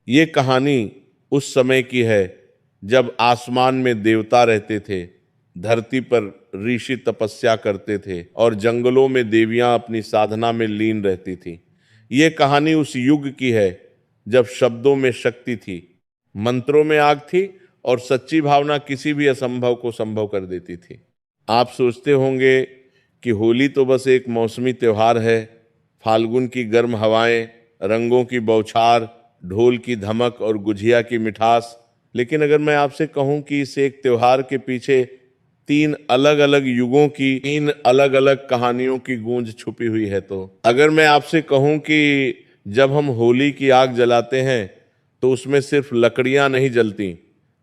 ये कहानी उस समय की है जब आसमान में देवता रहते थे, धरती पर ऋषि तपस्या करते थे और जंगलों में देवियां अपनी साधना में लीन रहती थी। ये कहानी उस युग की है जब शब्दों में शक्ति थी, मंत्रों में आग थी और सच्ची भावना किसी भी असंभव को संभव कर देती थी। आप सोचते होंगे कि होली तो बस एक मौसमी त्योहार है, फाल्गुन की गर्म हवाएं, रंगों की बौछार, ढोल की धमक और गुझिया की मिठास। लेकिन अगर मैं आपसे कहूं कि इस एक त्योहार के पीछे तीन अलग अलग युगों की, तीन अलग अलग कहानियों की गूंज छुपी हुई है, तो अगर मैं आपसे कहूं कि जब हम होली की आग जलाते हैं तो उसमें सिर्फ लकड़ियां नहीं जलती,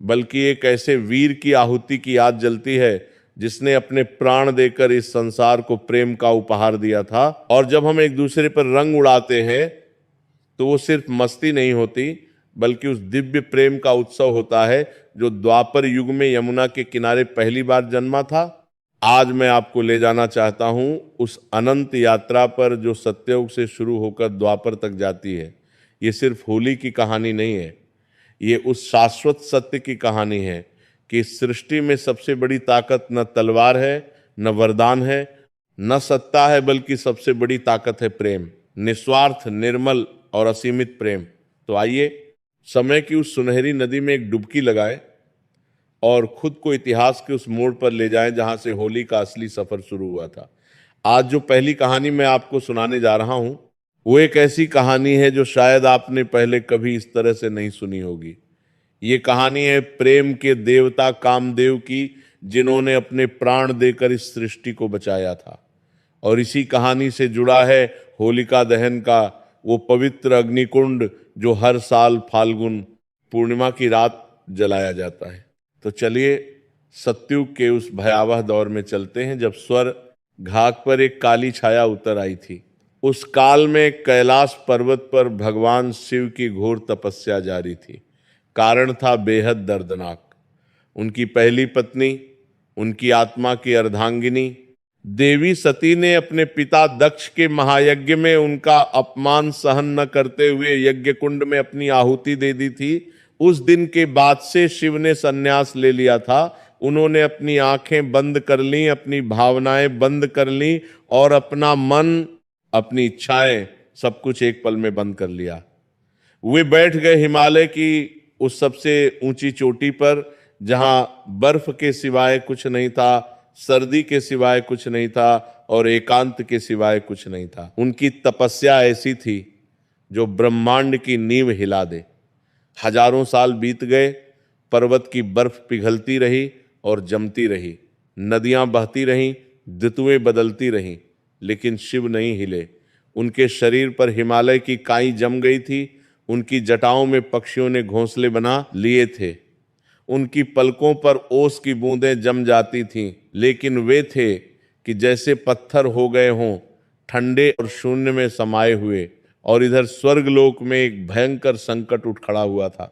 बल्कि एक ऐसे वीर की आहुति की याद जलती है जिसने अपने प्राण देकर इस संसार को प्रेम का उपहार दिया था। और जब हम एक दूसरे पर रंग उड़ाते हैं तो वो सिर्फ मस्ती नहीं होती, बल्कि उस दिव्य प्रेम का उत्सव होता है जो द्वापर युग में यमुना के किनारे पहली बार जन्मा था। आज मैं आपको ले जाना चाहता हूं उस अनंत यात्रा पर जो सत्ययुग से शुरू होकर द्वापर तक जाती है। ये सिर्फ होली की कहानी नहीं है, ये उस शाश्वत सत्य की कहानी है कि इस सृष्टि में सबसे बड़ी ताकत न तलवार है, न वरदान है, न सत्ता है, बल्कि सबसे बड़ी ताकत है प्रेम, निस्वार्थ, निर्मल और असीमित प्रेम। तो आइए समय की उस सुनहरी नदी में एक डुबकी लगाएं और खुद को इतिहास के उस मोड़ पर ले जाएं जहां से होली का असली सफर शुरू हुआ था। आज जो पहली कहानी मैं आपको सुनाने जा रहा हूं वो एक ऐसी कहानी है जो शायद आपने पहले कभी इस तरह से नहीं सुनी होगी। ये कहानी है प्रेम के देवता कामदेव की, जिन्होंने अपने प्राण देकर इस सृष्टि को बचाया था। और इसी कहानी से जुड़ा है होलिका दहन का वो पवित्र अग्निकुंड जो हर साल फाल्गुन पूर्णिमा की रात जलाया जाता है। तो चलिए सतयुग के उस भयावह दौर में चलते हैं जब स्वर्ग घाट पर एक काली छाया उतर आई थी। उस काल में कैलाश पर्वत पर भगवान शिव की घोर तपस्या जारी थी। कारण था बेहद दर्दनाक। उनकी पहली पत्नी, उनकी आत्मा की अर्धांगिनी देवी सती ने अपने पिता दक्ष के महायज्ञ में उनका अपमान सहन न करते हुए यज्ञ कुंड में अपनी आहुति दे दी थी। उस दिन के बाद से शिव ने संन्यास ले लिया था। उन्होंने अपनी आंखें बंद कर ली, अपनी भावनाएं बंद कर ली और अपना मन, अपनी इच्छाएं, सब कुछ एक पल में बंद कर लिया। वे बैठ गए हिमालय की उस सबसे ऊंची चोटी पर जहां बर्फ के सिवाय कुछ नहीं था, सर्दी के सिवाय कुछ नहीं था और एकांत के सिवाय कुछ नहीं था। उनकी तपस्या ऐसी थी जो ब्रह्मांड की नींव हिला दे। हजारों साल बीत गए, पर्वत की बर्फ पिघलती रही और जमती रही, नदियां बहती रहीं, ऋतुएं बदलती रहीं, लेकिन शिव नहीं हिले। उनके शरीर पर हिमालय की काई जम गई थी, उनकी जटाओं में पक्षियों ने घोंसले बना लिए थे, उनकी पलकों पर ओस की बूंदें जम जाती थीं, लेकिन वे थे कि जैसे पत्थर हो गए हों, ठंडे और शून्य में समाये हुए। और इधर स्वर्गलोक में एक भयंकर संकट उठ खड़ा हुआ था,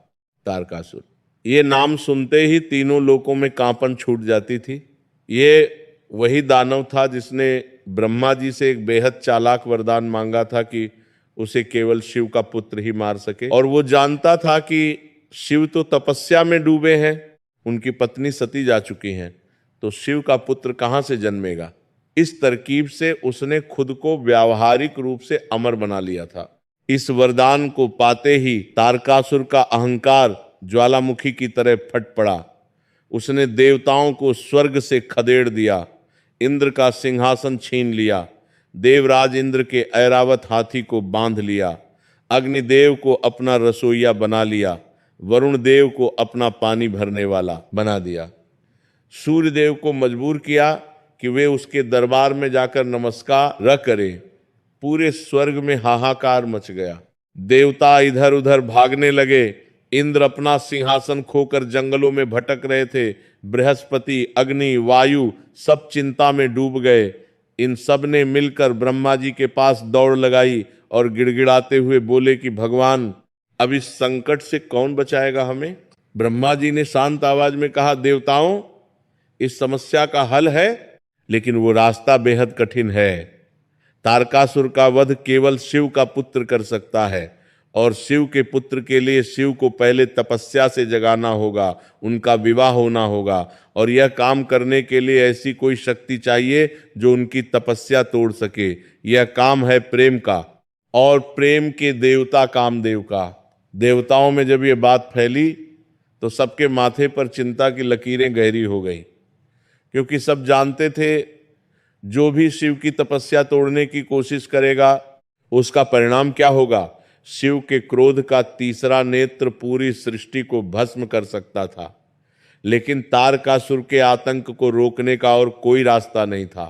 तारकासुर। ये नाम सुनते ही तीनों लोकों में कांपन छूट जाती थी। ये वही दानव था जिसने ब्रह्मा जी से एक बेहद चालाक वरदान मांगा था कि उसे केवल शिव का पुत्र ही मार सके। और वो जानता था कि शिव तो तपस्या में डूबे हैं, उनकी पत्नी सती जा चुकी हैं, तो शिव का पुत्र कहां से जन्मेगा। इस तरकीब से उसने खुद को व्यावहारिक रूप से अमर बना लिया था। इस वरदान को पाते ही तारकासुर का अहंकार ज्वालामुखी की तरह फट पड़ा। उसने देवताओं को स्वर्ग से खदेड़ दिया, इंद्र का सिंहासन छीन लिया, देवराज इंद्र के ऐरावत हाथी को बांध लिया, अग्निदेव को अपना रसोइया बना लिया, वरुण देव को अपना पानी भरने वाला बना दिया, सूर्य देव को मजबूर किया कि वे उसके दरबार में जाकर नमस्कार न करें। पूरे स्वर्ग में हाहाकार मच गया। देवता इधर उधर भागने लगे। इंद्र अपना सिंहासन खोकर जंगलों में भटक रहे थे। बृहस्पति, अग्नि, वायु सब चिंता में डूब गए। इन सब ने मिलकर ब्रह्मा जी के पास दौड़ लगाई और गिड़गिड़ाते हुए बोले कि भगवान, अब इस संकट से कौन बचाएगा हमें। ब्रह्मा जी ने शांत आवाज में कहा, देवताओं, इस समस्या का हल है, लेकिन वो रास्ता बेहद कठिन है। तारकासुर का वध केवल शिव का पुत्र कर सकता है और शिव के पुत्र के लिए शिव को पहले तपस्या से जगाना होगा, उनका विवाह होना होगा, और यह काम करने के लिए ऐसी कोई शक्ति चाहिए जो उनकी तपस्या तोड़ सके। यह काम है प्रेम का, और प्रेम के देवता कामदेव का। देवताओं में जब ये बात फैली तो सबके माथे पर चिंता की लकीरें गहरी हो गई, क्योंकि सब जानते थे जो भी शिव की तपस्या तोड़ने की कोशिश करेगा उसका परिणाम क्या होगा। शिव के क्रोध का तीसरा नेत्र पूरी सृष्टि को भस्म कर सकता था, लेकिन तारकासुर के आतंक को रोकने का और कोई रास्ता नहीं था।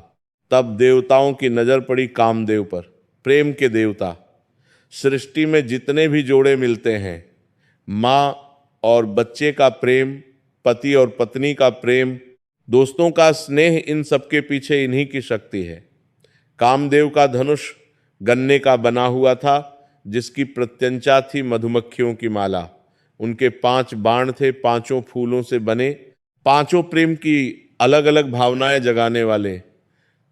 तब देवताओं की नजर पड़ी कामदेव पर, प्रेम के देवता। सृष्टि में जितने भी जोड़े मिलते हैं, माँ और बच्चे का प्रेम, पति और पत्नी का प्रेम, दोस्तों का स्नेह, इन सबके पीछे इन्हीं की शक्ति है। कामदेव का धनुष गन्ने का बना हुआ था, जिसकी प्रत्यंचा थी मधुमक्खियों की माला। उनके 5 बाण थे, 5 फूलों से बने, 5 प्रेम की अलग अलग भावनाएं जगाने वाले।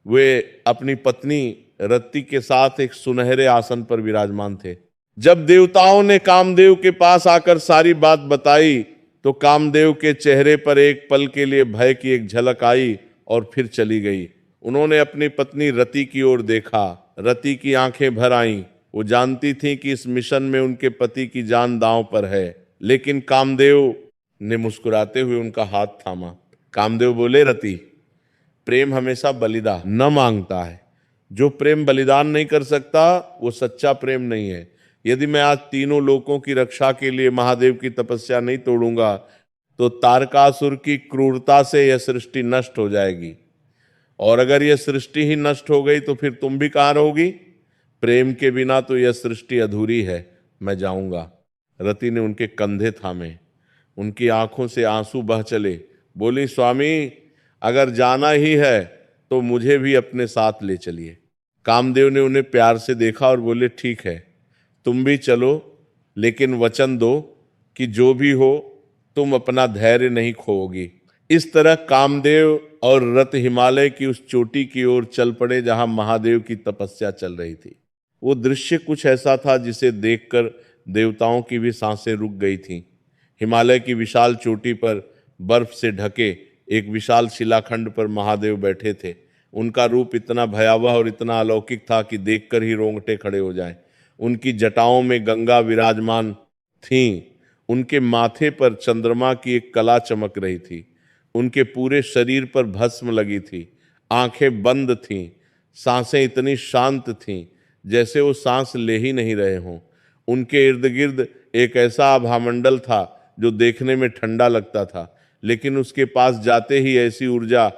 वे अपनी पत्नी रति के साथ एक सुनहरे आसन पर विराजमान थे। जब देवताओं ने कामदेव के पास आकर सारी बात बताई तो कामदेव के चेहरे पर एक पल के लिए भय की एक झलक आई और फिर चली गई। उन्होंने अपनी पत्नी रति की ओर देखा। रति की आंखें भर आईं। वो जानती थी कि इस मिशन में उनके पति की जान दांव पर है, लेकिन कामदेव ने मुस्कुराते हुए उनका हाथ थामा। कामदेव बोले, रति, प्रेम हमेशा बलिदान न मांगता है। जो प्रेम बलिदान नहीं कर सकता वो सच्चा प्रेम नहीं है। यदि मैं आज तीनों लोकों की रक्षा के लिए महादेव की तपस्या नहीं तोड़ूंगा तो तारकासुर की क्रूरता से यह सृष्टि नष्ट हो जाएगी, और अगर यह सृष्टि ही नष्ट हो गई तो फिर तुम भी कहाँ रहोगी। प्रेम के बिना तो यह सृष्टि अधूरी है, मैं जाऊंगा। रति ने उनके कंधे थामे, उनकी आंखों से आंसू बह चले। बोली, स्वामी, अगर जाना ही है तो मुझे भी अपने साथ ले चलिए। कामदेव ने उन्हें प्यार से देखा और बोले, ठीक है, तुम भी चलो, लेकिन वचन दो कि जो भी हो तुम अपना धैर्य नहीं खोओगी। इस तरह कामदेव और रत हिमालय की उस चोटी की ओर चल पड़े जहां महादेव की तपस्या चल रही थी। वो दृश्य कुछ ऐसा था जिसे देखकर देवताओं की भी सांसें रुक गई थीं। हिमालय की विशाल चोटी पर बर्फ से ढके एक विशाल शिलाखंड पर महादेव बैठे थे। उनका रूप इतना भयावह और इतना अलौकिक था कि देखकर ही रोंगटे खड़े हो जाएं। उनकी जटाओं में गंगा विराजमान थीं। उनके माथे पर चंद्रमा की एक कला चमक रही थी। उनके पूरे शरीर पर भस्म लगी थी। आंखें बंद थीं। सांसें इतनी शांत थीं जैसे वो सांस ले ही नहीं रहे हों। उनके इर्द गिर्द एक ऐसा आभामंडल था जो देखने में ठंडा लगता था, लेकिन उसके पास जाते ही ऐसी ऊर्जा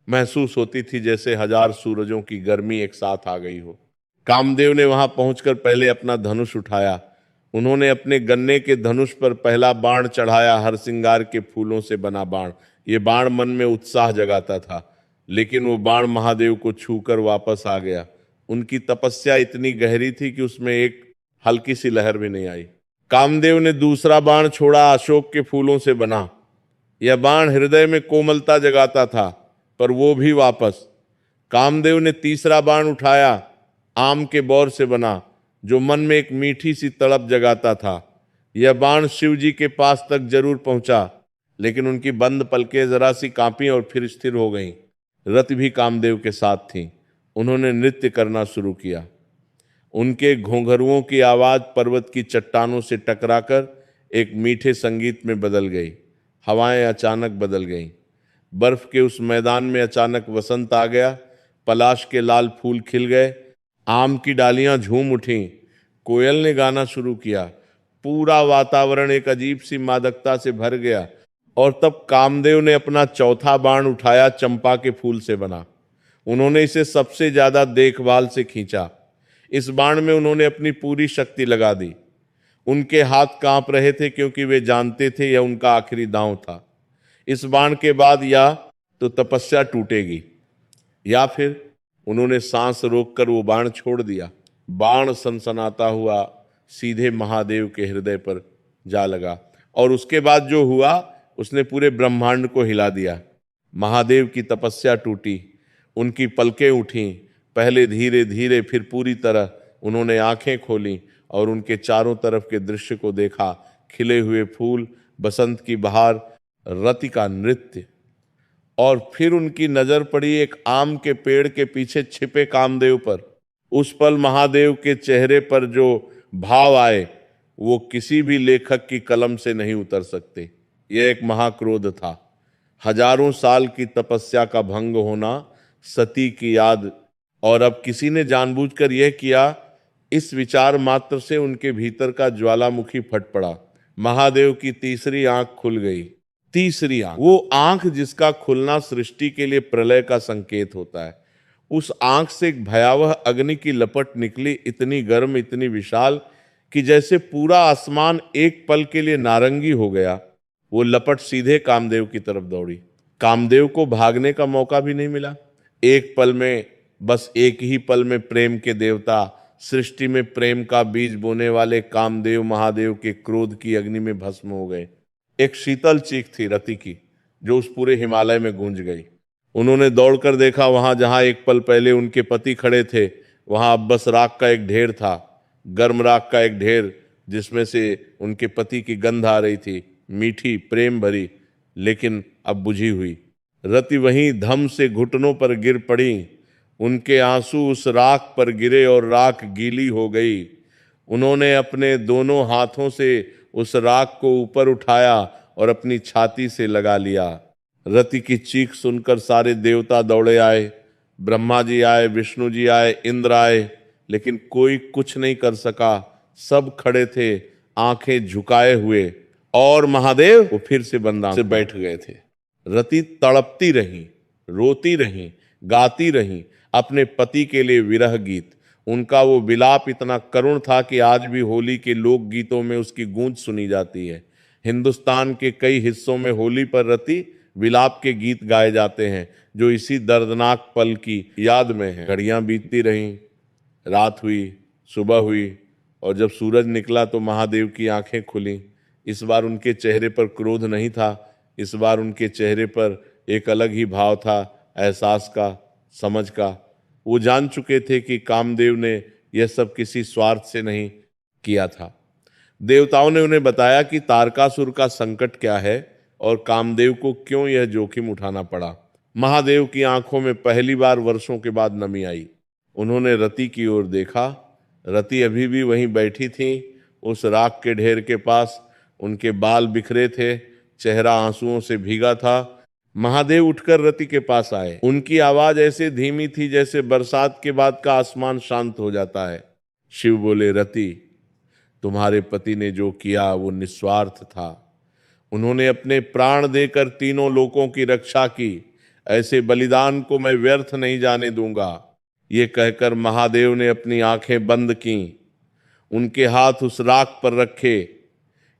महसूस होती थी जैसे 1000 सूरजों की गर्मी एक साथ आ गई हो। कामदेव ने वहां पहुंचकर पहले अपना धनुष उठाया। उन्होंने अपने गन्ने के धनुष पर पहला बाण चढ़ाया, हर श्रृंगार के फूलों से बना बाण। ये बाण मन में उत्साह जगाता था, लेकिन वो बाण महादेव को छूकर वापस आ गया। उनकी तपस्या इतनी गहरी थी कि उसमें एक हल्की सी लहर भी नहीं आई। कामदेव ने दूसरा बाण छोड़ा, अशोक के फूलों से बना। यह बाण हृदय में कोमलता जगाता था, पर वो भी वापस। कामदेव ने तीसरा बाण उठाया, आम के बौर से बना, जो मन में एक मीठी सी तड़प जगाता था। यह बाण शिव जी के पास तक जरूर पहुंचा, लेकिन उनकी बंद पलकें जरा सी कांपी और फिर स्थिर हो गईं। रति भी कामदेव के साथ थी। उन्होंने नृत्य करना शुरू किया। उनके घोंघरुओं की आवाज पर्वत की चट्टानों से टकराकर एक मीठे संगीत में बदल गई। हवाएं अचानक बदल गईं। बर्फ के उस मैदान में अचानक वसंत आ गया। पलाश के लाल फूल खिल गए। आम की डालियां झूम उठीं। कोयल ने गाना शुरू किया। पूरा वातावरण एक अजीब सी मादकता से भर गया। और तब कामदेव ने अपना चौथा बाण उठाया, चंपा के फूल से बना। उन्होंने इसे सबसे ज्यादा देखभाल से खींचा। इस बाण में उन्होंने अपनी पूरी शक्ति लगा दी। उनके हाथ कांप रहे थे, क्योंकि वे जानते थे यह उनका आखिरी दांव था। इस बाण के बाद या तो तपस्या टूटेगी, या फिर उन्होंने सांस रोककर वो बाण छोड़ दिया। बाण सनसनाता हुआ सीधे महादेव के हृदय पर जा लगा, और उसके बाद जो हुआ उसने पूरे ब्रह्मांड को हिला दिया। महादेव की तपस्या टूटी। उनकी पलकें उठीं, पहले धीरे धीरे, फिर पूरी तरह। उन्होंने आंखें खोलीं और उनके चारों तरफ के दृश्य को देखा, खिले हुए फूल, बसंत की बहार, रति का नृत्य। और फिर उनकी नजर पड़ी एक आम के पेड़ के पीछे छिपे कामदेव पर। उस पल महादेव के चेहरे पर जो भाव आए वो किसी भी लेखक की कलम से नहीं उतर सकते। यह एक महाक्रोध था, हजारों साल की तपस्या का भंग होना, सती की याद। और अब किसी ने जानबूझकर यह किया। इस विचार मात्र से उनके भीतर का ज्वालामुखी फट पड़ा। महादेव की तीसरी आंख खुल गई। तीसरी आंख, वो आंख जिसका खुलना सृष्टि के लिए प्रलय का संकेत होता है। उस आंख से एक भयावह अग्नि की लपट निकली, इतनी गर्म, इतनी विशाल कि जैसे पूरा आसमान एक पल के लिए नारंगी हो गया। वो लपट सीधे कामदेव की तरफ दौड़ी। कामदेव को भागने का मौका भी नहीं मिला। एक पल में, बस एक ही पल में प्रेम के देवता, सृष्टि में प्रेम का बीज बोने वाले कामदेव महादेव के क्रोध की अग्नि में भस्म हो गए। एक शीतल चीख थी रति की जो उस पूरे हिमालय में गूंज गई। उन्होंने दौड़कर देखा, वहां जहां एक पल पहले उनके पति खड़े थे वहां अब बस राख का एक ढेर था, गर्म राख का एक ढेर, जिसमें से उनके पति की गंध आ रही थी, मीठी, प्रेम भरी, लेकिन अब बुझी हुई। रति वहीं धम से घुटनों पर गिर पड़ी। उनके आंसू उस राख पर गिरे और राख गीली हो गई। उन्होंने अपने दोनों हाथों से उस राख को ऊपर उठाया और अपनी छाती से लगा लिया। रति की चीख सुनकर सारे देवता दौड़े आए। ब्रह्मा जी आए, विष्णु जी आए, इंद्र आए, लेकिन कोई कुछ नहीं कर सका। सब खड़े थे आंखें झुकाए हुए। और महादेव वो फिर से बंदा से बैठ गए थे। रति तड़पती रही, रोती रही, गाती रही अपने पति के लिए विरह गीत। उनका वो विलाप इतना करुण था कि आज भी होली के लोक गीतों में उसकी गूंज सुनी जाती है। हिंदुस्तान के कई हिस्सों में होली पर रति विलाप के गीत गाए जाते हैं जो इसी दर्दनाक पल की याद में हैं। घड़ियां बीतती रहीं, रात हुई, सुबह हुई, और जब सूरज निकला तो महादेव की आंखें खुली। इस बार उनके चेहरे पर क्रोध नहीं था, इस बार उनके चेहरे पर एक अलग ही भाव था, एहसास का, समझ का। वो जान चुके थे कि कामदेव ने यह सब किसी स्वार्थ से नहीं किया था। देवताओं ने उन्हें बताया कि तारकासुर का संकट क्या है और कामदेव को क्यों यह जोखिम उठाना पड़ा। महादेव की आंखों में पहली बार वर्षों के बाद नमी आई। उन्होंने रति की ओर देखा। रति अभी भी वहीं बैठी थी, उस राख के ढेर के पास। उनके बाल बिखरे थे, चेहरा आंसुओं से भीगा था। महादेव उठकर रति के पास आए। उनकी आवाज ऐसे धीमी थी जैसे बरसात के बाद का आसमान शांत हो जाता है। शिव बोले, रति, तुम्हारे पति ने जो किया वो निस्वार्थ था। उन्होंने अपने प्राण देकर तीनों लोकों की रक्षा की। ऐसे बलिदान को मैं व्यर्थ नहीं जाने दूंगा। ये कहकर महादेव ने अपनी आंखें बंद की। उनके हाथ उस राख पर रखे।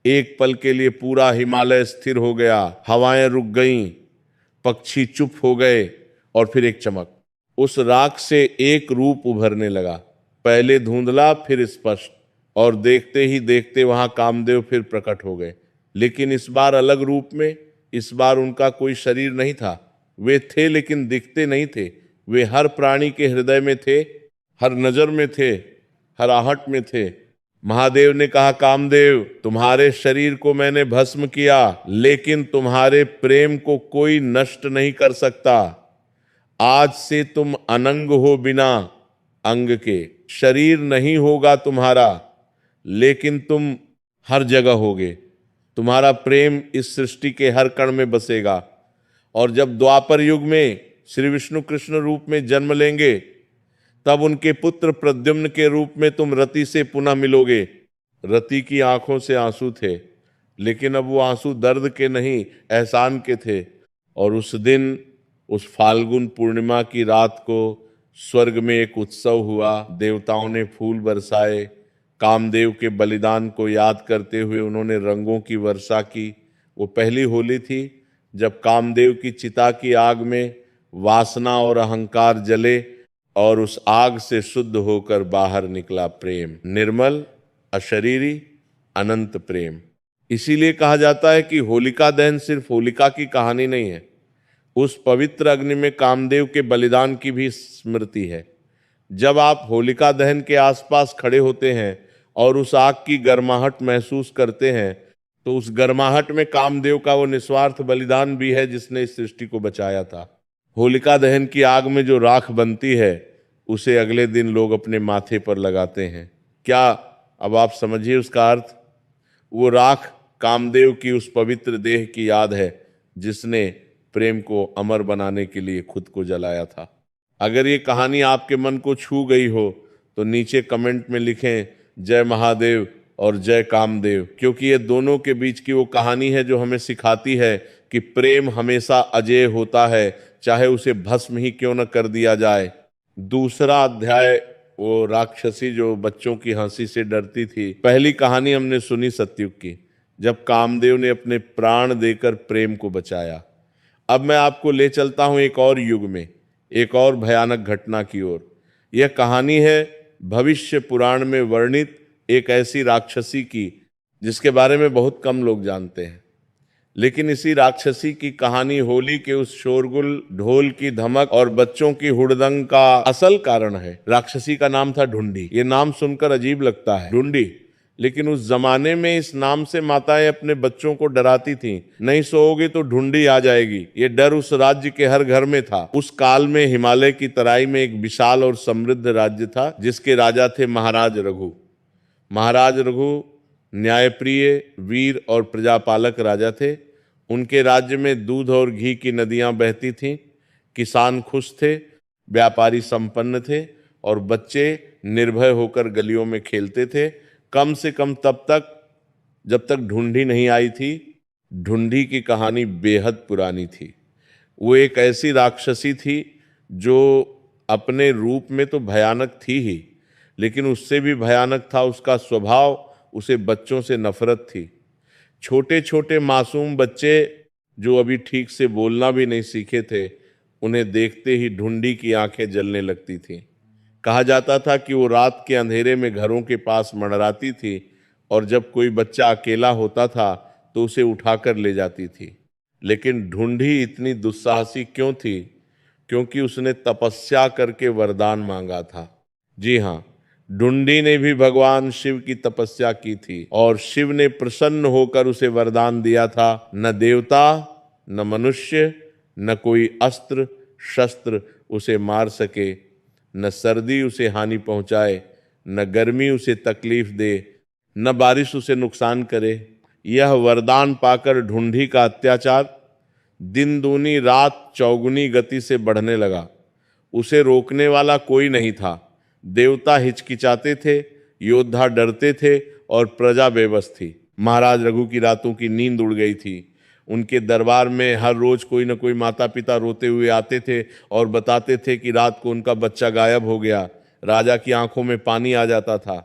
एक पल के लिए पूरा हिमालय स्थिर हो गया। हवाएं रुक गईं, पक्षी चुप हो गए, और फिर एक चमक। उस राख से एक रूप उभरने लगा, पहले धुंधला फिर स्पष्ट, और देखते ही देखते वहां कामदेव फिर प्रकट हो गए, लेकिन इस बार अलग रूप में। इस बार उनका कोई शरीर नहीं था। वे थे लेकिन दिखते नहीं थे। वे हर प्राणी के हृदय में थे, हर नजर में थे, हर आहट में थे। महादेव ने कहा, कामदेव, तुम्हारे शरीर को मैंने भस्म किया, लेकिन तुम्हारे प्रेम को कोई नष्ट नहीं कर सकता। आज से तुम अनंग हो, बिना अंग के। शरीर नहीं होगा तुम्हारा, लेकिन तुम हर जगह होगे। तुम्हारा प्रेम इस सृष्टि के हर कण में बसेगा। और जब द्वापर युग में श्री विष्णु कृष्ण रूप में जन्म लेंगे, तब उनके पुत्र प्रद्युम्न के रूप में तुम रति से पुनः मिलोगे। रति की आंखों से आंसू थे, लेकिन अब वो आंसू दर्द के नहीं, एहसान के थे। और उस दिन, उस फाल्गुन पूर्णिमा की रात को स्वर्ग में एक उत्सव हुआ। देवताओं ने फूल बरसाए। कामदेव के बलिदान को याद करते हुए उन्होंने रंगों की वर्षा की। वो पहली होली थी जब कामदेव की चिता की आग में वासना और अहंकार जले और उस आग से शुद्ध होकर बाहर निकला प्रेम, निर्मल, अशरीरी, अनंत प्रेम। इसीलिए कहा जाता है कि होलिका दहन सिर्फ होलिका की कहानी नहीं है, उस पवित्र अग्नि में कामदेव के बलिदान की भी स्मृति है। जब आप होलिका दहन के आसपास खड़े होते हैं और उस आग की गर्माहट महसूस करते हैं, तो उस गर्माहट में कामदेव का वो निस्वार्थ बलिदान भी है जिसने इस सृष्टि को बचाया था। होलिका दहन की आग में जो राख बनती है उसे अगले दिन लोग अपने माथे पर लगाते हैं। क्या अब आप समझिए उसका अर्थ? वो राख कामदेव की उस पवित्र देह की याद है जिसने प्रेम को अमर बनाने के लिए खुद को जलाया था। अगर ये कहानी आपके मन को छू गई हो तो नीचे कमेंट में लिखें जय महादेव और जय कामदेव, क्योंकि ये दोनों के बीच की वो कहानी है जो हमें सिखाती है कि प्रेम हमेशा अजेय होता है, चाहे उसे भस्म ही क्यों न कर दिया जाए। दूसरा अध्याय, वो राक्षसी जो बच्चों की हंसी से डरती थी। पहली कहानी हमने सुनी सतयुग की, जब कामदेव ने अपने प्राण देकर प्रेम को बचाया। अब मैं आपको ले चलता हूं एक और युग में, एक और भयानक घटना की ओर। यह कहानी है भविष्य पुराण में वर्णित एक ऐसी राक्षसी की जिसके बारे में बहुत कम लोग जानते हैं। लेकिन इसी राक्षसी की कहानी होली के उस शोरगुल, ढोल की धमक और बच्चों की हुड़दंग का असल कारण है। राक्षसी का नाम था ढूंढी। ये नाम सुनकर अजीब लगता है, ढूंढी, लेकिन उस जमाने में इस नाम से माताएं अपने बच्चों को डराती थीं। नहीं सोओगे तो ढूंढी आ जाएगी। ये डर उस राज्य के हर घर में था। उस काल में हिमालय की तराई में एक विशाल और समृद्ध राज्य था जिसके राजा थे महाराज रघु। महाराज रघु न्यायप्रिय, वीर और प्रजापालक राजा थे। उनके राज्य में दूध और घी की नदियां बहती थीं, किसान खुश थे, व्यापारी संपन्न थे और बच्चे निर्भय होकर गलियों में खेलते थे। कम से कम तब तक जब तक ढूंढी नहीं आई थी। ढूंढी की कहानी बेहद पुरानी थी। वो एक ऐसी राक्षसी थी जो अपने रूप में तो भयानक थी ही, लेकिन उससे भी भयानक था उसका स्वभाव। उसे बच्चों से नफरत थी। छोटे छोटे मासूम बच्चे जो अभी ठीक से बोलना भी नहीं सीखे थे, उन्हें देखते ही ढूंढी की आंखें जलने लगती थीं। कहा जाता था कि वो रात के अंधेरे में घरों के पास मंडराती थी और जब कोई बच्चा अकेला होता था तो उसे उठाकर ले जाती थी। लेकिन ढूंढी इतनी दुस्साहसी क्यों थी? क्योंकि उसने तपस्या करके वरदान मांगा था। जी हाँ, ढूंढी ने भी भगवान शिव की तपस्या की थी और शिव ने प्रसन्न होकर उसे वरदान दिया था, न देवता, न मनुष्य, न कोई अस्त्र शस्त्र उसे मार सके, न सर्दी उसे हानि पहुंचाए, न गर्मी उसे तकलीफ दे, न बारिश उसे नुकसान करे। यह वरदान पाकर ढूंढी का अत्याचार दिन दूनी रात चौगुनी गति से बढ़ने लगा। उसे रोकने वाला कोई नहीं था। देवता हिचकिचाते थे, योद्धा डरते थे और प्रजा बेबस थी। महाराज रघु की रातों की नींद उड़ गई थी। उनके दरबार में हर रोज कोई न कोई माता पिता रोते हुए आते थे और बताते थे कि रात को उनका बच्चा गायब हो गया। राजा की आंखों में पानी आ जाता था,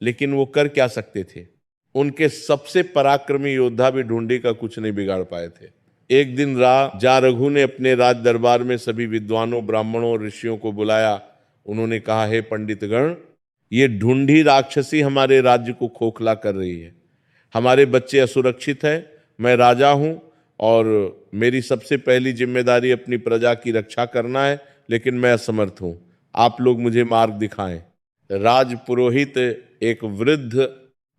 लेकिन वो कर क्या सकते थे? उनके सबसे पराक्रमी योद्धा भी ढूंढी का कुछ नहीं बिगाड़ पाए थे। एक दिन राजा रघु ने अपने राज दरबार में सभी विद्वानों, ब्राह्मणों और ऋषियों को बुलाया। उन्होंने कहा, हे पंडितगण, ये ढूंढी राक्षसी हमारे राज्य को खोखला कर रही है। हमारे बच्चे असुरक्षित हैं। मैं राजा हूं और मेरी सबसे पहली जिम्मेदारी अपनी प्रजा की रक्षा करना है, लेकिन मैं असमर्थ हूं। आप लोग मुझे मार्ग दिखाएं। राज पुरोहित, एक वृद्ध,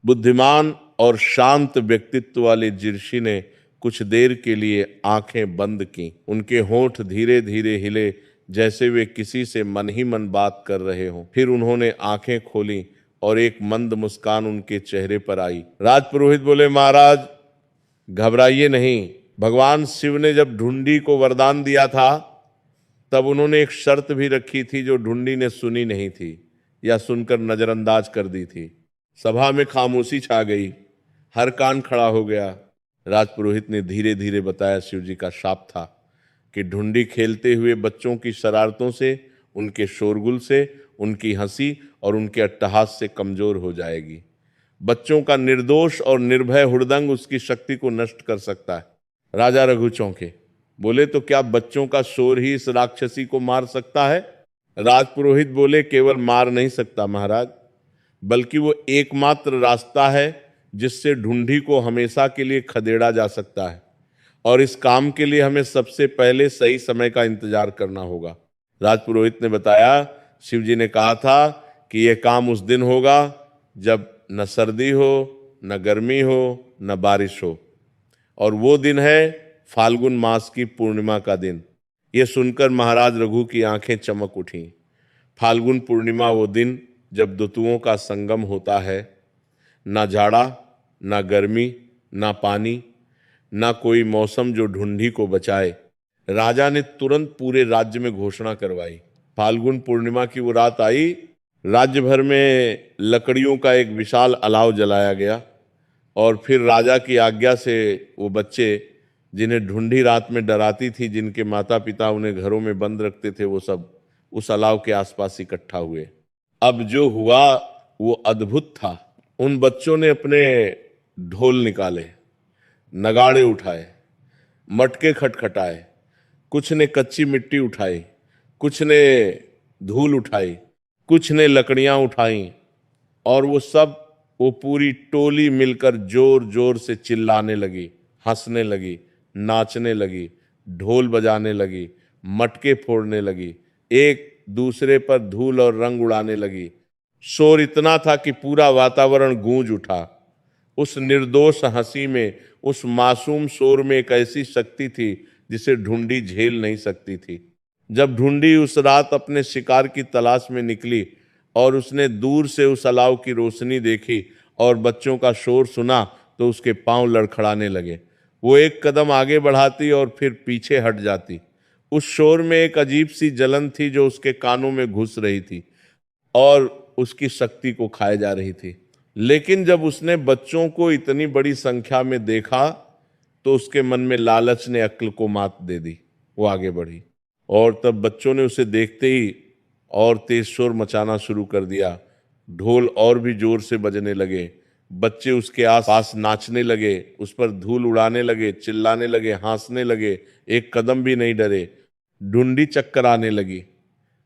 बुद्धिमान और शांत व्यक्तित्व वाले ऋषि ने कुछ देर के लिए आंखें बंद की। उनके होंठ धीरे धीरे हिले जैसे वे किसी से मन ही मन बात कर रहे हों। फिर उन्होंने आंखें खोली और एक मंद मुस्कान उनके चेहरे पर आई। राजपुरोहित बोले, महाराज घबराइए नहीं। भगवान शिव ने जब ढूंढी को वरदान दिया था तब उन्होंने एक शर्त भी रखी थी जो ढूंढी ने सुनी नहीं थी या सुनकर नजरअंदाज कर दी थी। सभा में खामोशी छा गई, हर कान खड़ा हो गया। राजपुरोहित ने धीरे धीरे बताया, शिव जी का शाप था कि ढूंढी खेलते हुए बच्चों की शरारतों से, उनके शोरगुल से, उनकी हंसी और उनके अट्टहास से कमजोर हो जाएगी। बच्चों का निर्दोष और निर्भय हुड़दंग उसकी शक्ति को नष्ट कर सकता है। राजा रघु चौंके, बोले, तो क्या बच्चों का शोर ही इस राक्षसी को मार सकता है? राजपुरोहित बोले, केवल मार नहीं सकता महाराज, बल्कि वो एकमात्र रास्ता है जिससे ढूंढी को हमेशा के लिए खदेड़ा जा सकता है, और इस काम के लिए हमें सबसे पहले सही समय का इंतजार करना होगा। राजपुरोहित ने बताया, शिव जी ने कहा था कि यह काम उस दिन होगा जब न सर्दी हो, न गर्मी हो, न बारिश हो। और वो दिन है फाल्गुन मास की पूर्णिमा का दिन। ये सुनकर महाराज रघु की आंखें चमक उठीं। फाल्गुन पूर्णिमा वो दिन जब ऋतुओं का संगम होता है। ना जाड़ा, ना गर्मी, ना पानी, ना कोई मौसम जो ढूंढी को बचाए। राजा ने तुरंत पूरे राज्य में घोषणा करवाई। फाल्गुन पूर्णिमा की वो रात आई, राज्य भर में लकड़ियों का एक विशाल अलाव जलाया गया और फिर राजा की आज्ञा से वो बच्चे जिन्हें ढूंढी रात में डराती थी, जिनके माता पिता उन्हें घरों में बंद रखते थे, वो सब उस अलाव के आसपास इकट्ठा हुए। अब जो हुआ वो अद्भुत था। उन बच्चों ने अपने ढोल निकाले, नगाड़े उठाए, मटके खटखटाए, कुछ ने कच्ची मिट्टी उठाई, कुछ ने धूल उठाई, कुछ ने लकड़ियां उठाई, और वो पूरी टोली मिलकर जोर जोर से चिल्लाने लगी, हंसने लगी, नाचने लगी, ढोल बजाने लगी, मटके फोड़ने लगी, एक दूसरे पर धूल और रंग उड़ाने लगी। शोर इतना था कि पूरा वातावरण गूंज उठा। उस निर्दोष हंसी में, उस मासूम शोर में एक ऐसी शक्ति थी जिसे ढूंढी झेल नहीं सकती थी। जब ढूंढी उस रात अपने शिकार की तलाश में निकली और उसने दूर से उस अलाव की रोशनी देखी और बच्चों का शोर सुना तो उसके पांव लड़खड़ाने लगे। वो एक कदम आगे बढ़ाती और फिर पीछे हट जाती। उस शोर में एक अजीब सी जलन थी जो उसके कानों में घुस रही थी और उसकी शक्ति को खाए जा रही थी। लेकिन जब उसने बच्चों को इतनी बड़ी संख्या में देखा तो उसके मन में लालच ने अक्ल को मात दे दी। वो आगे बढ़ी और तब बच्चों ने उसे देखते ही और तेज शोर मचाना शुरू कर दिया। ढोल और भी जोर से बजने लगे, बच्चे उसके आसपास नाचने लगे, उस पर धूल उड़ाने लगे, चिल्लाने लगे, हंसने लगे, एक कदम भी नहीं डरे। ढूंढी चक्कर आने लगी,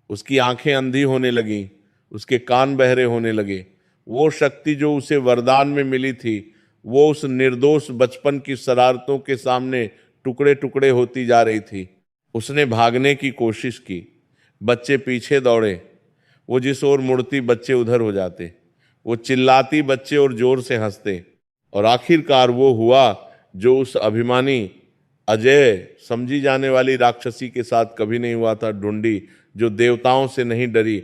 उसकी आंखें अंधी होने लगीं, उसके कान बहरे होने लगे। वो शक्ति जो उसे वरदान में मिली थी वो उस निर्दोष बचपन की शरारतों के सामने टुकड़े टुकड़े होती जा रही थी। उसने भागने की कोशिश की, बच्चे पीछे दौड़े, वो जिस ओर मुड़ती बच्चे उधर हो जाते, वो चिल्लाती बच्चे और जोर से हंसते, और आखिरकार वो हुआ जो उस अभिमानी अजय समझी जाने वाली राक्षसी के साथ कभी नहीं हुआ था। ढूंढी जो देवताओं से नहीं डरी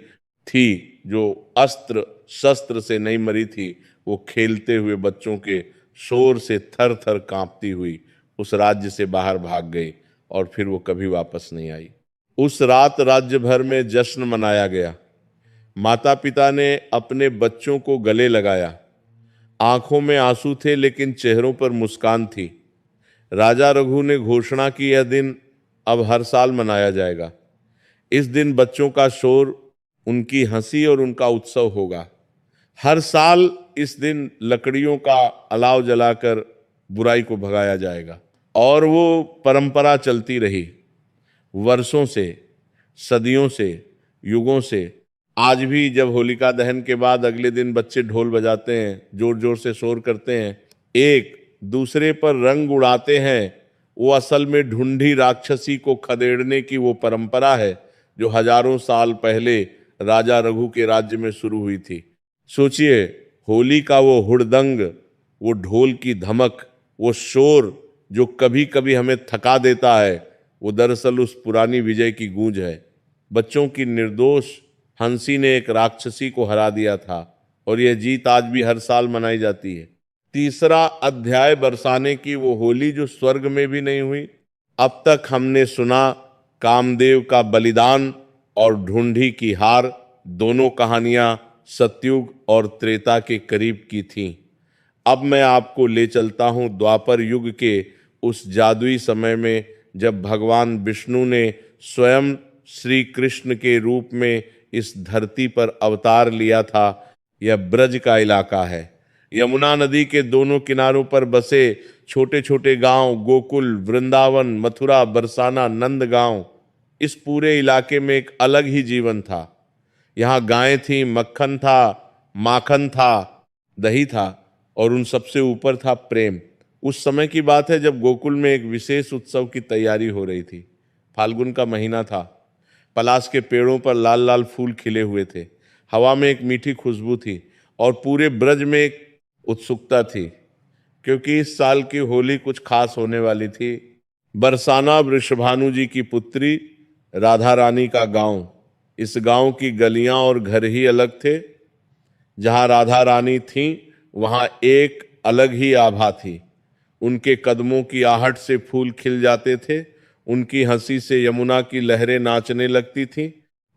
थी, जो अस्त्र शस्त्र से नहीं मरी थी, वो खेलते हुए बच्चों के शोर से थर थर कांपती हुई उस राज्य से बाहर भाग गई और फिर वो कभी वापस नहीं आई। उस रात राज्य भर में जश्न मनाया गया। माता पिता ने अपने बच्चों को गले लगाया। आंखों में आंसू थे लेकिन चेहरों पर मुस्कान थी। राजा रघु ने घोषणा की यह दिन अब हर साल मनाया जाएगा। इस दिन बच्चों का शोर, उनकी हंसी और उनका उत्सव होगा। हर साल इस दिन लकड़ियों का अलाव जलाकर बुराई को भगाया जाएगा। और वो परंपरा चलती रही वर्षों से, सदियों से, युगों से। आज भी जब होलिका दहन के बाद अगले दिन बच्चे ढोल बजाते हैं, जोर जोर से शोर करते हैं, एक दूसरे पर रंग उड़ाते हैं, वो असल में ढूंढी राक्षसी को खदेड़ने की वो परंपरा है जो हजारों साल पहले राजा रघु के राज्य में शुरू हुई थी। सोचिए, होली का वो हुड़दंग, वो ढोल की धमक, वो शोर जो कभी कभी हमें थका देता है, वो दरअसल उस पुरानी विजय की गूंज है। बच्चों की निर्दोष हंसी ने एक राक्षसी को हरा दिया था और यह जीत आज भी हर साल मनाई जाती है। तीसरा अध्याय बरसाने की वो होली जो स्वर्ग में भी नहीं हुई। अब तक हमने सुना कामदेव का बलिदान और ढूंढी की हार। दोनों कहानियां सतयुग और त्रेता के करीब की थीं। अब मैं आपको ले चलता हूं द्वापर युग के उस जादुई समय में जब भगवान विष्णु ने स्वयं श्री कृष्ण के रूप में इस धरती पर अवतार लिया था। यह ब्रज का इलाका है। यमुना नदी के दोनों किनारों पर बसे छोटे छोटे गांव, गोकुल, वृंदावन, मथुरा, बरसाना, नंदगांव, इस पूरे इलाके में एक अलग ही जीवन था। यहाँ गायें थी, मक्खन था, माखन था, दही था और उन सबसे ऊपर था प्रेम। उस समय की बात है जब गोकुल में एक विशेष उत्सव की तैयारी हो रही थी। फाल्गुन का महीना था। पलाश के पेड़ों पर लाल लाल फूल खिले हुए थे। हवा में एक मीठी खुशबू थी और पूरे ब्रज में एक उत्सुकता थी, क्योंकि इस साल की होली कुछ खास होने वाली थी। बरसाना वृषभानु जी की पुत्री राधा रानी का गांव, इस गांव की गलियां और घर ही अलग थे। जहां राधा रानी थीं वहां एक अलग ही आभा थी। उनके कदमों की आहट से फूल खिल जाते थे, उनकी हंसी से यमुना की लहरें नाचने लगती थीं।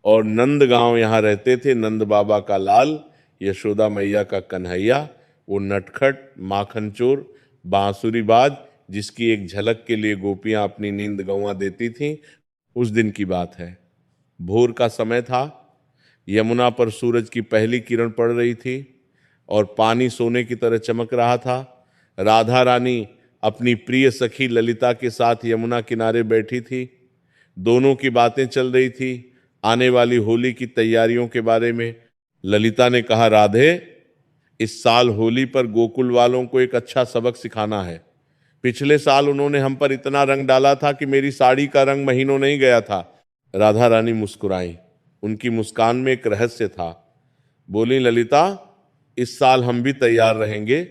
और नंद गांव यहाँ रहते थे नंद बाबा का लाल, यशोदा मैया का कन्हैया, वो नटखट माखन चोर बांसुरी बाज, जिसकी एक झलक के लिए गोपियां अपनी नींद गंवा देती थीं। उस दिन की बात है, भोर का समय था। यमुना पर सूरज की पहली किरण पड़ रही थी और पानी सोने की तरह चमक रहा था। राधा रानी अपनी प्रिय सखी ललिता के साथ यमुना किनारे बैठी थी। दोनों की बातें चल रही थी आने वाली होली की तैयारियों के बारे में। ललिता ने कहा, राधे, इस साल होली पर गोकुल वालों को एक अच्छा सबक सिखाना है। पिछले साल उन्होंने हम पर इतना रंग डाला था कि मेरी साड़ी का रंग महीनों नहीं गया था। राधा रानी मुस्कुराई, उनकी मुस्कान में एक रहस्य था। बोली, ललिता, इस साल हम भी तैयार रहेंगे,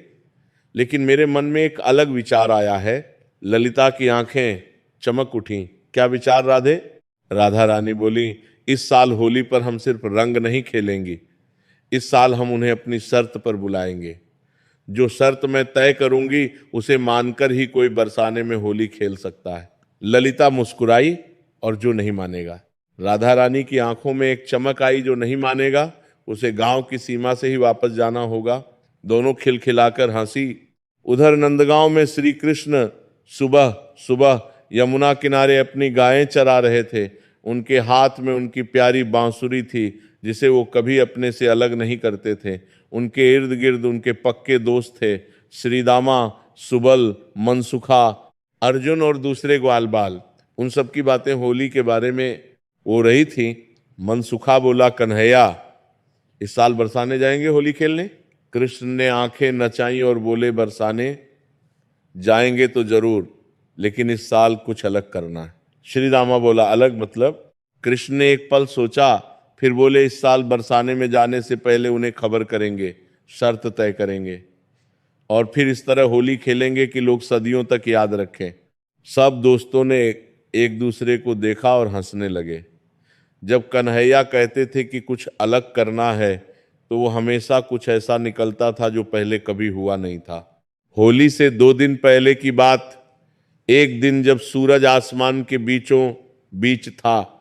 लेकिन मेरे मन में एक अलग विचार आया है। ललिता की आंखें चमक उठी। क्या विचार राधे? राधा रानी बोली, इस साल होली पर हम सिर्फ रंग नहीं खेलेंगे, इस साल हम उन्हें अपनी शर्त पर बुलाएंगे। जो शर्त मैं तय करूंगी उसे मानकर ही कोई बरसाने में होली खेल सकता है। ललिता मुस्कुराई, और जो नहीं मानेगा। राधा रानी की आंखों में एक चमक आई, जो नहीं मानेगा उसे गांव की सीमा से ही वापस जाना होगा। दोनों खिलखिलाकर हंसी। उधर नंदगांव में श्री कृष्ण सुबह सुबह यमुना किनारे अपनी गायें चरा रहे थे। उनके हाथ में उनकी प्यारी बांसुरी थी, जिसे वो कभी अपने से अलग नहीं करते थे। उनके इर्द गिर्द उनके पक्के दोस्त थे, श्रीदामा, सुबल, मनसुखा, अर्जुन और दूसरे ग्वाल बाल। उन सब की बातें होली के बारे में हो रही थी। मनसुखा बोला, कन्हैया, इस साल बरसाने जाएंगे होली खेलने? कृष्ण ने आंखें नचाई और बोले, बरसाने जाएंगे तो जरूर, लेकिन इस साल कुछ अलग करना है। श्री रामा बोला, अलग मतलब? कृष्ण ने एक पल सोचा, फिर बोले, इस साल बरसाने में जाने से पहले उन्हें खबर करेंगे, शर्त तय करेंगे, और फिर इस तरह होली खेलेंगे कि लोग सदियों तक याद रखें। सब दोस्तों ने एक दूसरे को देखा और हंसने लगे। जब कन्हैया कहते थे कि कुछ अलग करना है, तो वो हमेशा कुछ ऐसा निकलता था जो पहले कभी हुआ नहीं था। होली से 2 दिन पहले की बात, एक दिन जब सूरज आसमान के बीचों बीच था,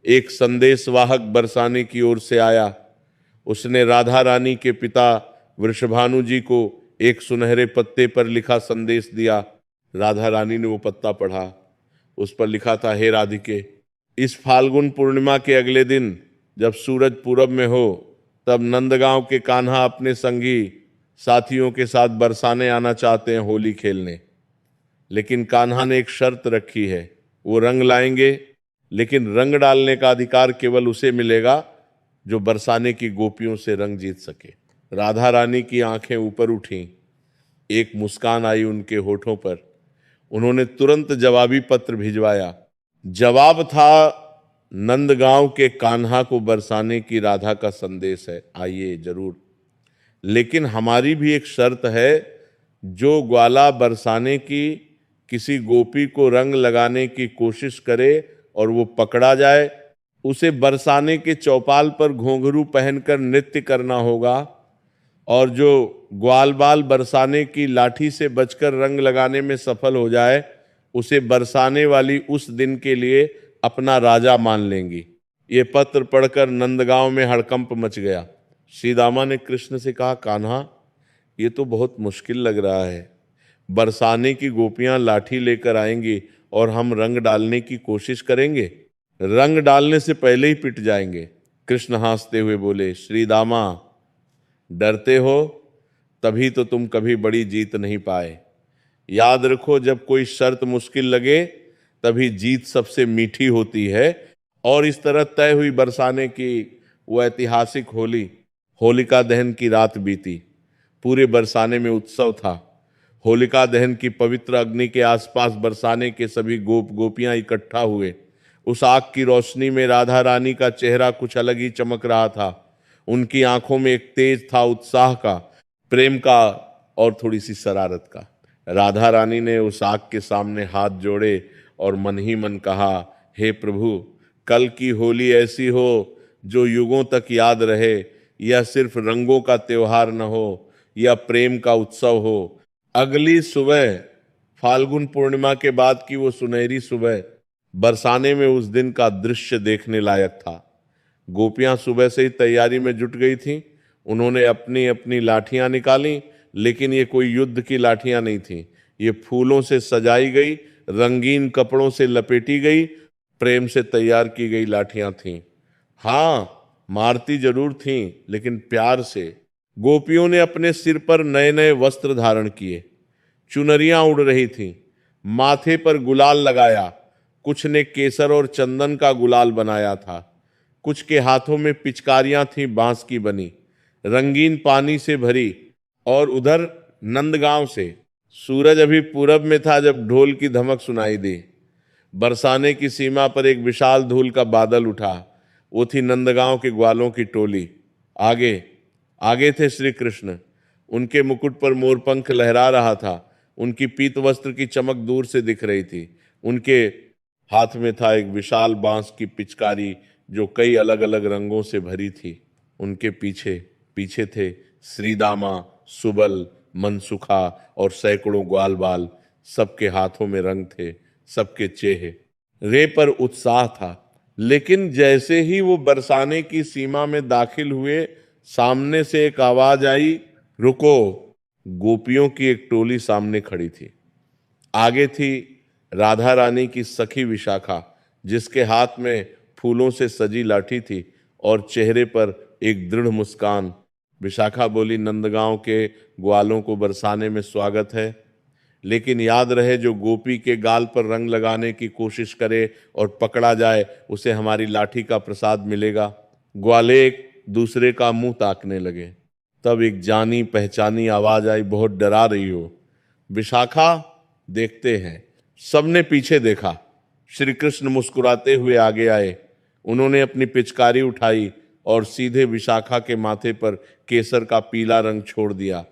एक संदेशवाहक बरसाने की ओर से आया। उसने राधा रानी के पिता वृषभानु जी को एक सुनहरे पत्ते पर लिखा संदेश दिया। राधा रानी ने वो पत्ता पढ़ा। उस पर लिखा था, हे राधिके, इस फाल्गुन पूर्णिमा के अगले दिन जब सूरज पूरब में हो, तब नंदगांव के कान्हा अपने संगी साथियों के साथ बरसाने आना चाहते हैं होली खेलने। लेकिन कान्हा ने एक शर्त रखी है, वो रंग लाएंगे, लेकिन रंग डालने का अधिकार केवल उसे मिलेगा जो बरसाने की गोपियों से रंग जीत सके। राधा रानी की आंखें ऊपर उठीं, एक मुस्कान आई उनके होठों पर। उन्होंने तुरंत जवाबी पत्र भिजवाया। जवाब था, नंदगांव के कान्हा को बरसाने की राधा का संदेश है, आइए जरूर, लेकिन हमारी भी एक शर्त है, जो ग्वाला बरसाने की किसी गोपी को रंग लगाने की कोशिश करे और वो पकड़ा जाए, उसे बरसाने के चौपाल पर घुंघरू पहनकर नृत्य करना होगा, और जो ग्वाल बाल बरसाने की लाठी से बचकर रंग लगाने में सफल हो जाए, उसे बरसाने वाली उस दिन के लिए अपना राजा मान लेंगी। ये पत्र पढ़कर नंदगांव में हड़कंप मच गया। श्रीदामा ने कृष्ण से कहा, कान्हा, ये तो बहुत मुश्किल लग रहा है। बरसाने की गोपियां लाठी लेकर आएंगी और हम रंग डालने की कोशिश करेंगे, रंग डालने से पहले ही पिट जाएंगे। कृष्ण हंसते हुए बोले, श्रीदामा, डरते हो तभी तो तुम कभी बड़ी जीत नहीं पाए। याद रखो, जब कोई शर्त मुश्किल लगे तभी जीत सबसे मीठी होती है। और इस तरह तय हुई बरसाने की वो ऐतिहासिक होली। होलिका दहन की रात बीती। पूरे बरसाने में उत्सव था। होलिका दहन की पवित्र अग्नि के आसपास बरसाने के सभी गोपियां इकट्ठा हुए। उस आग की रोशनी में राधा रानी का चेहरा कुछ अलग ही चमक रहा था। उनकी आंखों में एक तेज था, उत्साह का, प्रेम का और थोड़ी सी शरारत का। राधा रानी ने उस आग के सामने हाथ जोड़े और मन ही मन कहा, हे प्रभु, कल की होली ऐसी हो जो युगों तक याद रहे। यह सिर्फ रंगों का त्योहार न हो, यह प्रेम का उत्सव हो। अगली सुबह, फाल्गुन पूर्णिमा के बाद की वो सुनहरी सुबह, बरसाने में उस दिन का दृश्य देखने लायक था। गोपियां सुबह से ही तैयारी में जुट गई थीं। उन्होंने अपनी अपनी लाठियां निकाली, लेकिन ये कोई युद्ध की लाठियां नहीं थीं। ये फूलों से सजाई गई, रंगीन कपड़ों से लपेटी गई, प्रेम से तैयार की गई लाठियां थीं। हाँ, मारती जरूर थीं, लेकिन प्यार से। गोपियों ने अपने सिर पर नए नए वस्त्र धारण किए, चुनरियां उड़ रही थीं, माथे पर गुलाल लगाया। कुछ ने केसर और चंदन का गुलाल बनाया था, कुछ के हाथों में पिचकारियां थीं बांस की बनी, रंगीन पानी से भरी। और उधर नंदगांव से सूरज अभी पूरब में था जब ढोल की धमक सुनाई दी। बरसाने की सीमा पर एक विशाल धूल का बादल उठा। वो थी नंदगांव के ग्वालों की टोली। आगे आगे थे श्री कृष्ण। उनके मुकुट पर मोरपंख लहरा रहा था। उनकी पीत वस्त्र की चमक दूर से दिख रही थी। उनके हाथ में था एक विशाल बांस की पिचकारी जो कई अलग अलग रंगों से भरी थी। उनके पीछे पीछे थे श्रीदामा, सुबल, मनसुखा और सैकड़ों ग्वाल बाल। सबके हाथों में रंग थे, सबके चेहरे पर उत्साह था। लेकिन जैसे ही वो बरसाने की सीमा में दाखिल हुए, सामने से एक आवाज आई, रुको। गोपियों की एक टोली सामने खड़ी थी। आगे थी राधा रानी की सखी विशाखा, जिसके हाथ में फूलों से सजी लाठी थी और चेहरे पर एक दृढ़ मुस्कान। विशाखा बोली, नंदगांव के ग्वालों को बरसाने में स्वागत है, लेकिन याद रहे जो गोपी के गाल पर रंग लगाने की कोशिश करे और पकड़ा जाए, उसे हमारी लाठी का प्रसाद मिलेगा। ग्वाले एक दूसरे का मुंह ताकने लगे। तब एक जानी पहचानी आवाज आई, बहुत डरा रही हो। विशाखा, देखते हैं। सबने पीछे देखा। श्री कृष्ण मुस्कुराते हुए आगे आए। उन्होंने अपनी पिचकारी उठाई और सीधे विशाखा के माथे पर केसर का पीला रंग छोड़ दिया।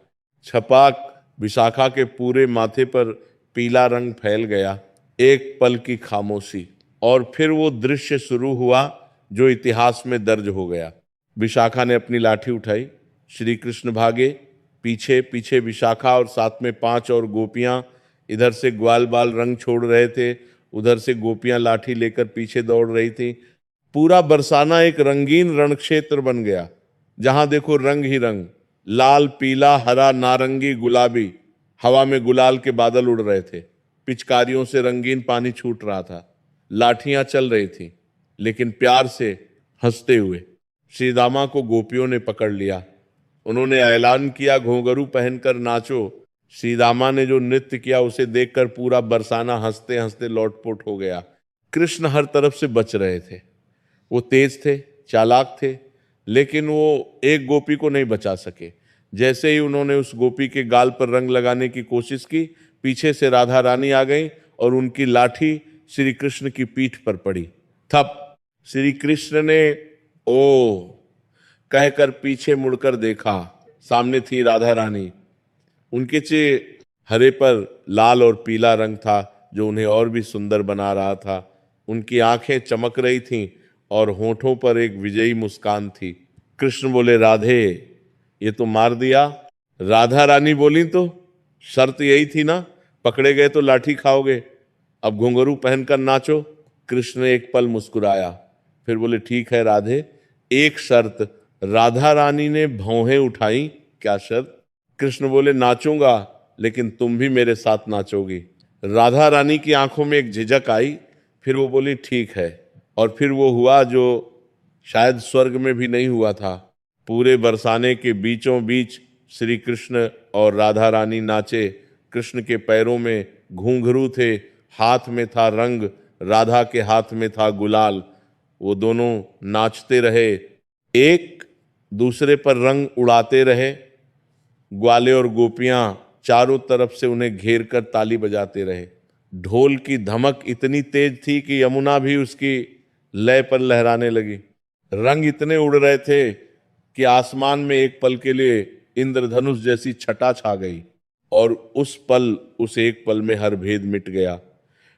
छपाक, विशाखा के पूरे माथे पर पीला रंग फैल गया। एक पल की खामोशी, और फिर वो दृश्य शुरू हुआ जो इतिहास में दर्ज हो गया। विशाखा ने अपनी लाठी उठाई, श्री कृष्ण भागे। पीछे पीछे विशाखा और साथ में 5 और गोपियां। इधर से ग्वाल बाल रंग छोड़ रहे थे, उधर से गोपियां लाठी लेकर पीछे दौड़ रही थी। पूरा बरसाना एक रंगीन रण क्षेत्र बन गया, जहां देखो रंग ही रंग, लाल, पीला, हरा, नारंगी, गुलाबी। हवा में गुलाल के बादल उड़ रहे थे, पिचकारियों से रंगीन पानी छूट रहा था, लाठियां चल रही थी, लेकिन प्यार से, हंसते हुए। श्री दामा को गोपियों ने पकड़ लिया। उन्होंने ऐलान किया, घोंघरू पहनकर नाचो। श्री दामा ने जो नृत्य किया उसे देखकर पूरा बरसाना हंसते हंसते लौटपोट हो गया। कृष्ण हर तरफ से बच रहे थे। वो तेज थे, चालाक थे, लेकिन वो एक गोपी को नहीं बचा सके। जैसे ही उन्होंने उस गोपी के गाल पर रंग लगाने की कोशिश की, पीछे से राधा रानी आ गई और उनकी लाठी श्री कृष्ण की पीठ पर पड़ी। थप। श्री कृष्ण ने ओ कहकर पीछे मुड़कर देखा। सामने थी राधा रानी। उनके चेहरे पर लाल और पीला रंग था जो उन्हें और भी सुंदर बना रहा था। उनकी आंखें चमक रही थीं और होठों पर एक विजयी मुस्कान थी। कृष्ण बोले, राधे, ये तो मार दिया। राधा रानी बोली, तो शर्त यही थी ना, पकड़े गए तो लाठी खाओगे, अब घुंघरू पहनकर नाचो। कृष्ण ने एक पल मुस्कुराया, फिर बोले, ठीक है राधे, एक शर्त। राधा रानी ने भौहें उठाई। क्या शर्त? कृष्ण बोले, नाचूंगा, लेकिन तुम भी मेरे साथ नाचोगी। राधा रानी की आंखों में एक झिझक आई, फिर वो बोली, ठीक है। और फिर वो हुआ जो शायद स्वर्ग में भी नहीं हुआ था। पूरे बरसाने के बीचों बीच श्री कृष्ण और राधा रानी नाचे। कृष्ण के पैरों में घुंघरू थे, हाथ में था रंग, राधा के हाथ में था गुलाल। वो दोनों नाचते रहे, एक दूसरे पर रंग उड़ाते रहे। ग्वाले और गोपियां चारों तरफ से उन्हें घेर कर ताली बजाते रहे। ढोल की धमक इतनी तेज थी कि यमुना भी उसकी लय पर लहराने लगी। रंग इतने उड़ रहे थे कि आसमान में एक पल के लिए इंद्रधनुष जैसी छटा छा गई और उस एक पल में हर भेद मिट गया।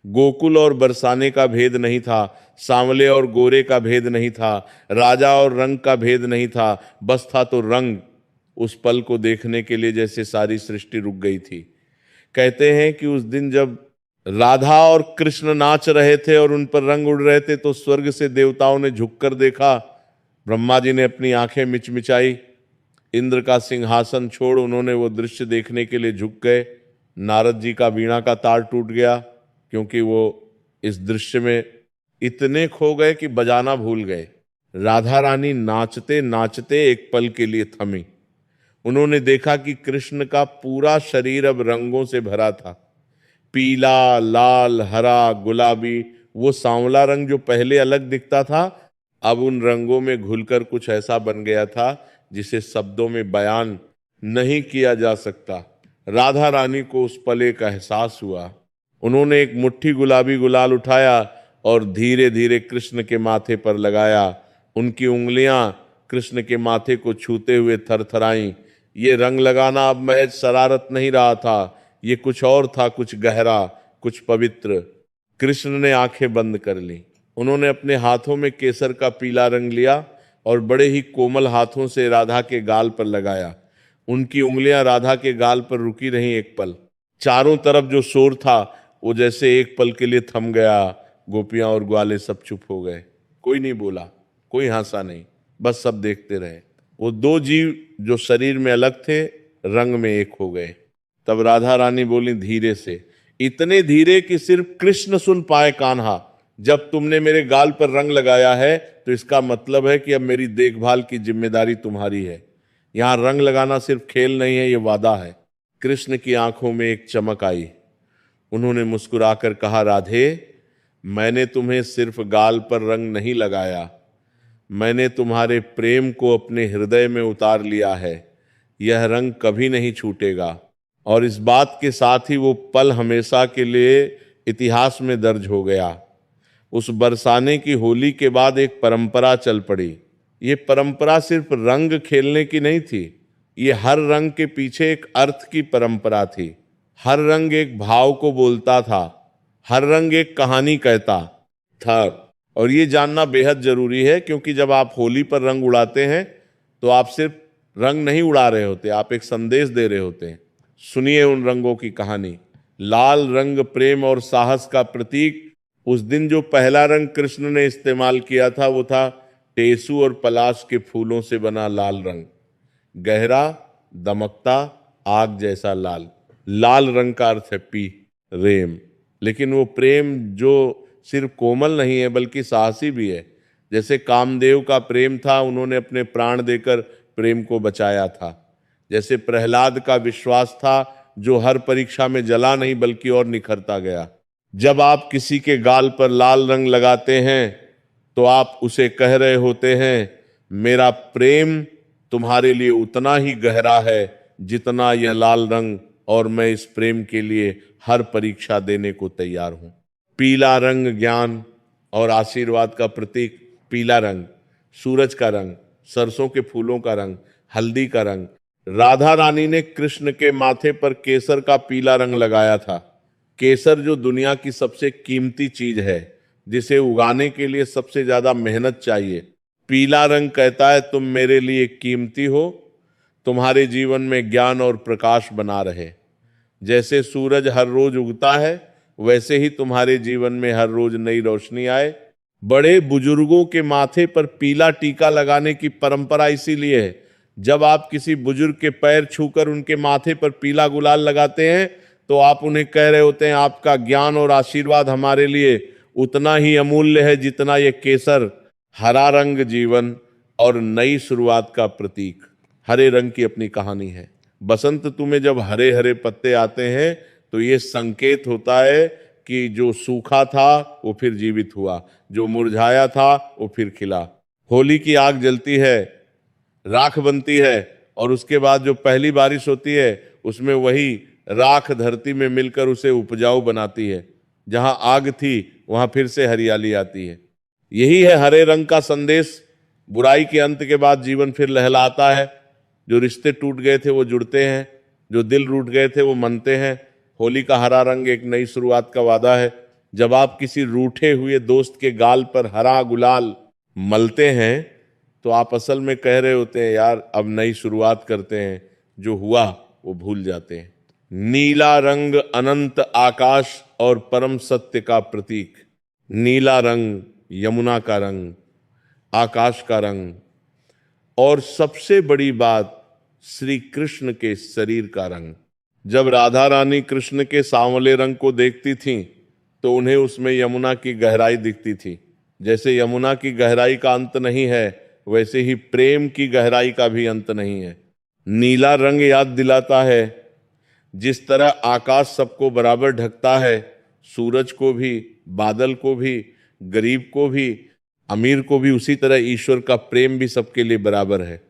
गोकुल और बरसाने का भेद नहीं था, सांवले और गोरे का भेद नहीं था, राजा और रंग का भेद नहीं था, बस था तो रंग। उस पल को देखने के लिए जैसे सारी सृष्टि रुक गई थी। कहते हैं कि उस दिन जब राधा और कृष्ण नाच रहे थे और उन पर रंग उड़ रहे थे तो स्वर्ग से देवताओं ने झुककर देखा। ब्रह्मा जी ने अपनी आंखें मिचमिचाई, इंद्र का सिंहासन छोड़ उन्होंने वो दृश्य देखने के लिए झुक गए। नारद जी का वीणा का तार टूट गया, क्योंकि वो इस दृश्य में इतने खो गए कि बजाना भूल गए। राधा रानी नाचते नाचते एक पल के लिए थमी। उन्होंने देखा कि कृष्ण का पूरा शरीर अब रंगों से भरा था। पीला, लाल, हरा, गुलाबी, वो सांवला रंग जो पहले अलग दिखता था अब उन रंगों में घुलकर कुछ ऐसा बन गया था जिसे शब्दों में बयान नहीं किया जा सकता। राधा रानी को उस पल एक एहसास हुआ। उन्होंने एक मुट्ठी गुलाबी गुलाल उठाया और धीरे धीरे कृष्ण के माथे पर लगाया। उनकी उंगलियां कृष्ण के माथे को छूते हुए थरथराईं। ये रंग लगाना अब महज शरारत नहीं रहा था, ये कुछ और था, कुछ गहरा, कुछ पवित्र। कृष्ण ने आंखें बंद कर ली। उन्होंने अपने हाथों में केसर का पीला रंग लिया और बड़े ही कोमल हाथों से राधा के गाल पर लगाया। उनकी उंगलियां राधा के गाल पर रुकी रहीं एक पल। चारों तरफ जो शोर था वो जैसे एक पल के लिए थम गया। गोपियां और ग्वाले सब चुप हो गए। कोई नहीं बोला, कोई हंसा नहीं, बस सब देखते रहे। वो दो जीव जो शरीर में अलग थे रंग में एक हो गए। तब राधा रानी बोली धीरे से, इतने धीरे कि सिर्फ कृष्ण सुन पाए, कान्हा जब तुमने मेरे गाल पर रंग लगाया है तो इसका मतलब है कि अब मेरी देखभाल की जिम्मेदारी तुम्हारी है। यहां रंग लगाना सिर्फ खेल नहीं है, ये वादा है। कृष्ण की आंखों में एक चमक आई। उन्होंने मुस्कुराकर कहा, राधे, मैंने तुम्हें सिर्फ गाल पर रंग नहीं लगाया, मैंने तुम्हारे प्रेम को अपने हृदय में उतार लिया है। यह रंग कभी नहीं छूटेगा। और इस बात के साथ ही वो पल हमेशा के लिए इतिहास में दर्ज हो गया। उस बरसाने की होली के बाद एक परंपरा चल पड़ी। ये परंपरा सिर्फ रंग खेलने की नहीं थी, ये हर रंग के पीछे एक अर्थ की परंपरा थी। हर रंग एक भाव को बोलता था, हर रंग एक कहानी कहता था। और ये जानना बेहद जरूरी है, क्योंकि जब आप होली पर रंग उड़ाते हैं तो आप सिर्फ रंग नहीं उड़ा रहे होते, आप एक संदेश दे रहे होते हैं। सुनिए उन रंगों की कहानी। लाल रंग प्रेम और साहस का प्रतीक। उस दिन जो पहला रंग कृष्ण ने इस्तेमाल किया था वो था टेसू और पलाश के फूलों से बना लाल रंग। गहरा, दमकता, आग जैसा लाल। लाल रंग का अर्थ है प्रेम। लेकिन वो प्रेम जो सिर्फ कोमल नहीं है बल्कि साहसी भी है। जैसे कामदेव का प्रेम था, उन्होंने अपने प्राण देकर प्रेम को बचाया था। जैसे प्रहलाद का विश्वास था, जो हर परीक्षा में जला नहीं बल्कि और निखरता गया। जब आप किसी के गाल पर लाल रंग लगाते हैं तो आप उसे कह रहे होते हैं, मेरा प्रेम तुम्हारे लिए उतना ही गहरा है जितना यह लाल रंग, और मैं इस प्रेम के लिए हर परीक्षा देने को तैयार हूं। पीला रंग ज्ञान और आशीर्वाद का प्रतीक। पीला रंग सूरज का रंग, सरसों के फूलों का रंग, हल्दी का रंग। राधा रानी ने कृष्ण के माथे पर केसर का पीला रंग लगाया था। केसर जो दुनिया की सबसे कीमती चीज है, जिसे उगाने के लिए सबसे ज्यादा मेहनत चाहिए। पीला रंग कहता है तुम मेरे लिए कीमती हो, तुम्हारे जीवन में ज्ञान और प्रकाश बना रहे। जैसे सूरज हर रोज उगता है वैसे ही तुम्हारे जीवन में हर रोज नई रोशनी आए। बड़े बुजुर्गों के माथे पर पीला टीका लगाने की परंपरा इसीलिए है। जब आप किसी बुजुर्ग के पैर छूकर उनके माथे पर पीला गुलाल लगाते हैं तो आप उन्हें कह रहे होते हैं, आपका ज्ञान और आशीर्वाद हमारे लिए उतना ही अमूल्य है जितना ये केसर। हरा रंग जीवन और नई शुरुआत का प्रतीक। हरे रंग की अपनी कहानी है। बसंत ऋतु में जब हरे हरे पत्ते आते हैं तो ये संकेत होता है कि जो सूखा था वो फिर जीवित हुआ, जो मुरझाया था वो फिर खिला। होली की आग जलती है, राख बनती है, और उसके बाद जो पहली बारिश होती है उसमें वही राख धरती में मिलकर उसे उपजाऊ बनाती है। जहां आग थी वहां फिर से हरियाली आती है। यही है हरे रंग का संदेश। बुराई के अंत के बाद जीवन फिर लहलाता है। जो रिश्ते टूट गए थे वो जुड़ते हैं, जो दिल रूठ गए थे वो मनते हैं। होली का हरा रंग एक नई शुरुआत का वादा है। जब आप किसी रूठे हुए दोस्त के गाल पर हरा गुलाल मलते हैं तो आप असल में कह रहे होते हैं, यार अब नई शुरुआत करते हैं, जो हुआ वो भूल जाते हैं। नीला रंग अनंत आकाश और परम सत्य का प्रतीक। नीला रंग यमुना का रंग, आकाश का रंग, और सबसे बड़ी बात श्री कृष्ण के शरीर का रंग। जब राधा रानी कृष्ण के सांवले रंग को देखती थीं तो उन्हें उसमें यमुना की गहराई दिखती थी। जैसे यमुना की गहराई का अंत नहीं है, वैसे ही प्रेम की गहराई का भी अंत नहीं है। नीला रंग याद दिलाता है, जिस तरह आकाश सबको बराबर ढकता है, सूरज को भी, बादल को भी, गरीब को भी, अमीर को भी, उसी तरह ईश्वर का प्रेम भी सबके लिए बराबर है।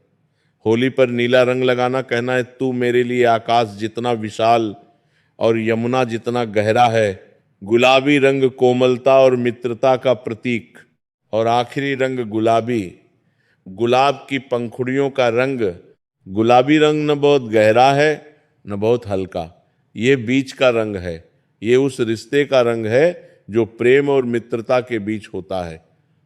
होली पर नीला रंग लगाना कहना है, तू मेरे लिए आकाश जितना विशाल और यमुना जितना गहरा है। गुलाबी रंग कोमलता और मित्रता का प्रतीक, और आखिरी रंग गुलाबी, गुलाब की पंखुड़ियों का रंग। गुलाबी रंग न बहुत गहरा है न बहुत हल्का, ये बीच का रंग है। ये उस रिश्ते का रंग है जो प्रेम और मित्रता के बीच होता है।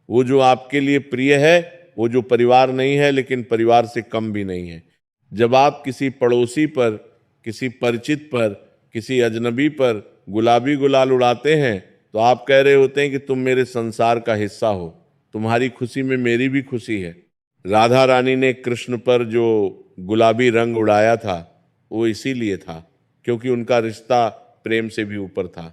वो जो आपके लिए प्रिय है, वो जो परिवार नहीं है लेकिन परिवार से कम भी नहीं है। जब आप किसी पड़ोसी पर, किसी परिचित पर, किसी अजनबी पर गुलाबी गुलाल उड़ाते हैं तो आप कह रहे होते हैं कि तुम मेरे संसार का हिस्सा हो, तुम्हारी खुशी में मेरी भी खुशी है। राधा रानी ने कृष्ण पर जो गुलाबी रंग उड़ाया था वो इसीलिए था क्योंकि उनका रिश्ता प्रेम से भी ऊपर था।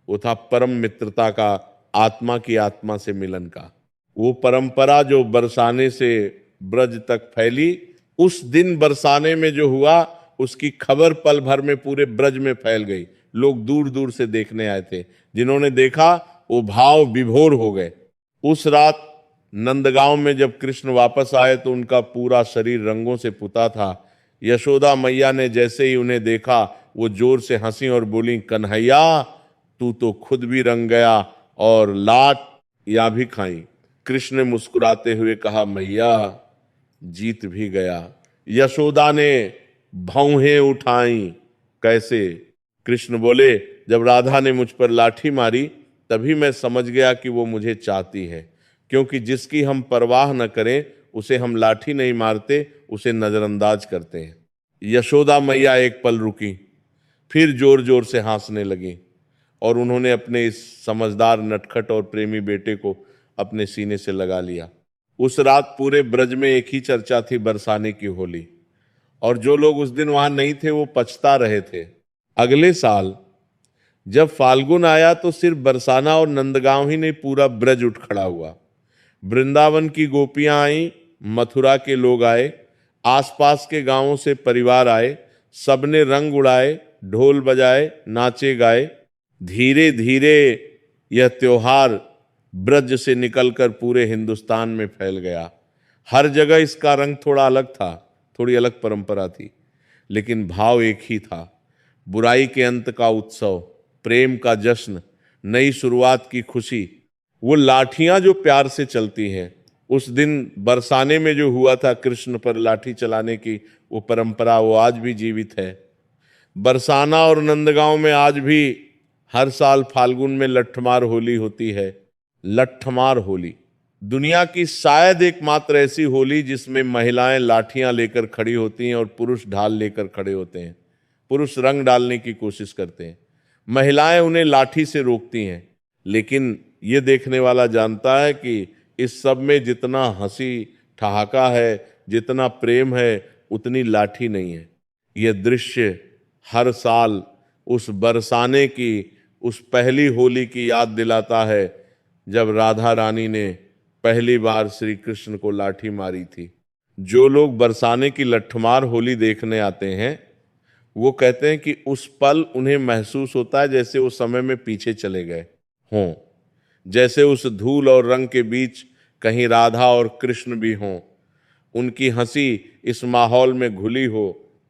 वो था परम मित्रता का, आत्मा की आत्मा से मिलन का। वो परंपरा जो बरसाने से ब्रज तक फैली, उस दिन बरसाने में जो हुआ उसकी खबर पल भर में पूरे ब्रज में फैल गई। लोग दूर दूर से देखने आए थे, जिन्होंने देखा वो भाव विभोर हो गए। उस रात नंदगांव में जब कृष्ण वापस आए तो उनका पूरा शरीर रंगों से पुता था। यशोदा मैया ने जैसे ही उन्हें देखा वो जोर से हंसी और बोली, कन्हैया तू तो खुद भी रंग गया और लाट या भी खाई। कृष्ण ने मुस्कुराते हुए कहा, मैया जीत भी गया। यशोदा ने भौहें उठाई। कैसे? कृष्ण बोले, जब राधा ने मुझ पर लाठी मारी तभी मैं समझ गया कि वो मुझे चाहती है, क्योंकि जिसकी हम परवाह न करें उसे हम लाठी नहीं मारते, उसे नजरअंदाज करते हैं। यशोदा मैया एक पल रुकी, फिर जोर जोर से हंसने लगी और उन्होंने अपने इस समझदार, नटखट और प्रेमी बेटे को अपने सीने से लगा लिया। उस रात पूरे ब्रज में एक ही चर्चा थी, बरसाने की होली। और जो लोग उस दिन वहां नहीं थे वो पछता रहे थे। अगले साल जब फाल्गुन आया तो सिर्फ बरसाना और नंदगांव ही नहीं, पूरा ब्रज उठ खड़ा हुआ। वृंदावन की गोपियां आई, मथुरा के लोग आए, आसपास के गांवों से परिवार आए, सबने रंग उड़ाए, ढोल बजाए, नाचे गाए। धीरे धीरे यह त्योहार ब्रज से निकलकर पूरे हिंदुस्तान में फैल गया। हर जगह इसका रंग थोड़ा अलग था, थोड़ी अलग परंपरा थी, लेकिन भाव एक ही था। बुराई के अंत का उत्सव, प्रेम का जश्न, नई शुरुआत की खुशी। वो लाठियां जो प्यार से चलती हैं, उस दिन बरसाने में जो हुआ था कृष्ण पर लाठी चलाने की वो परंपरा, वो आज भी जीवित है। बरसाना और नंदगांव में आज भी हर साल फाल्गुन में लट्ठमार होली होती है। लट्ठमार होली दुनिया की शायद एकमात्र ऐसी होली जिसमें महिलाएं लाठियां लेकर खड़ी होती हैं और पुरुष ढाल लेकर खड़े होते हैं। पुरुष रंग डालने की कोशिश करते हैं, महिलाएं उन्हें लाठी से रोकती हैं। लेकिन ये देखने वाला जानता है कि इस सब में जितना हंसी ठहाका है, जितना प्रेम है, उतनी लाठी नहीं है। यह दृश्य हर साल उस बरसाने की, उस पहली होली की याद दिलाता है जब राधा रानी ने पहली बार श्री कृष्ण को लाठी मारी थी। जो लोग बरसाने की लट्ठमार होली देखने आते हैं वो कहते हैं कि उस पल उन्हें महसूस होता है जैसे वो समय में पीछे चले गए हों, जैसे उस धूल और रंग के बीच कहीं राधा और कृष्ण भी हों, उनकी हंसी इस माहौल में घुली हो,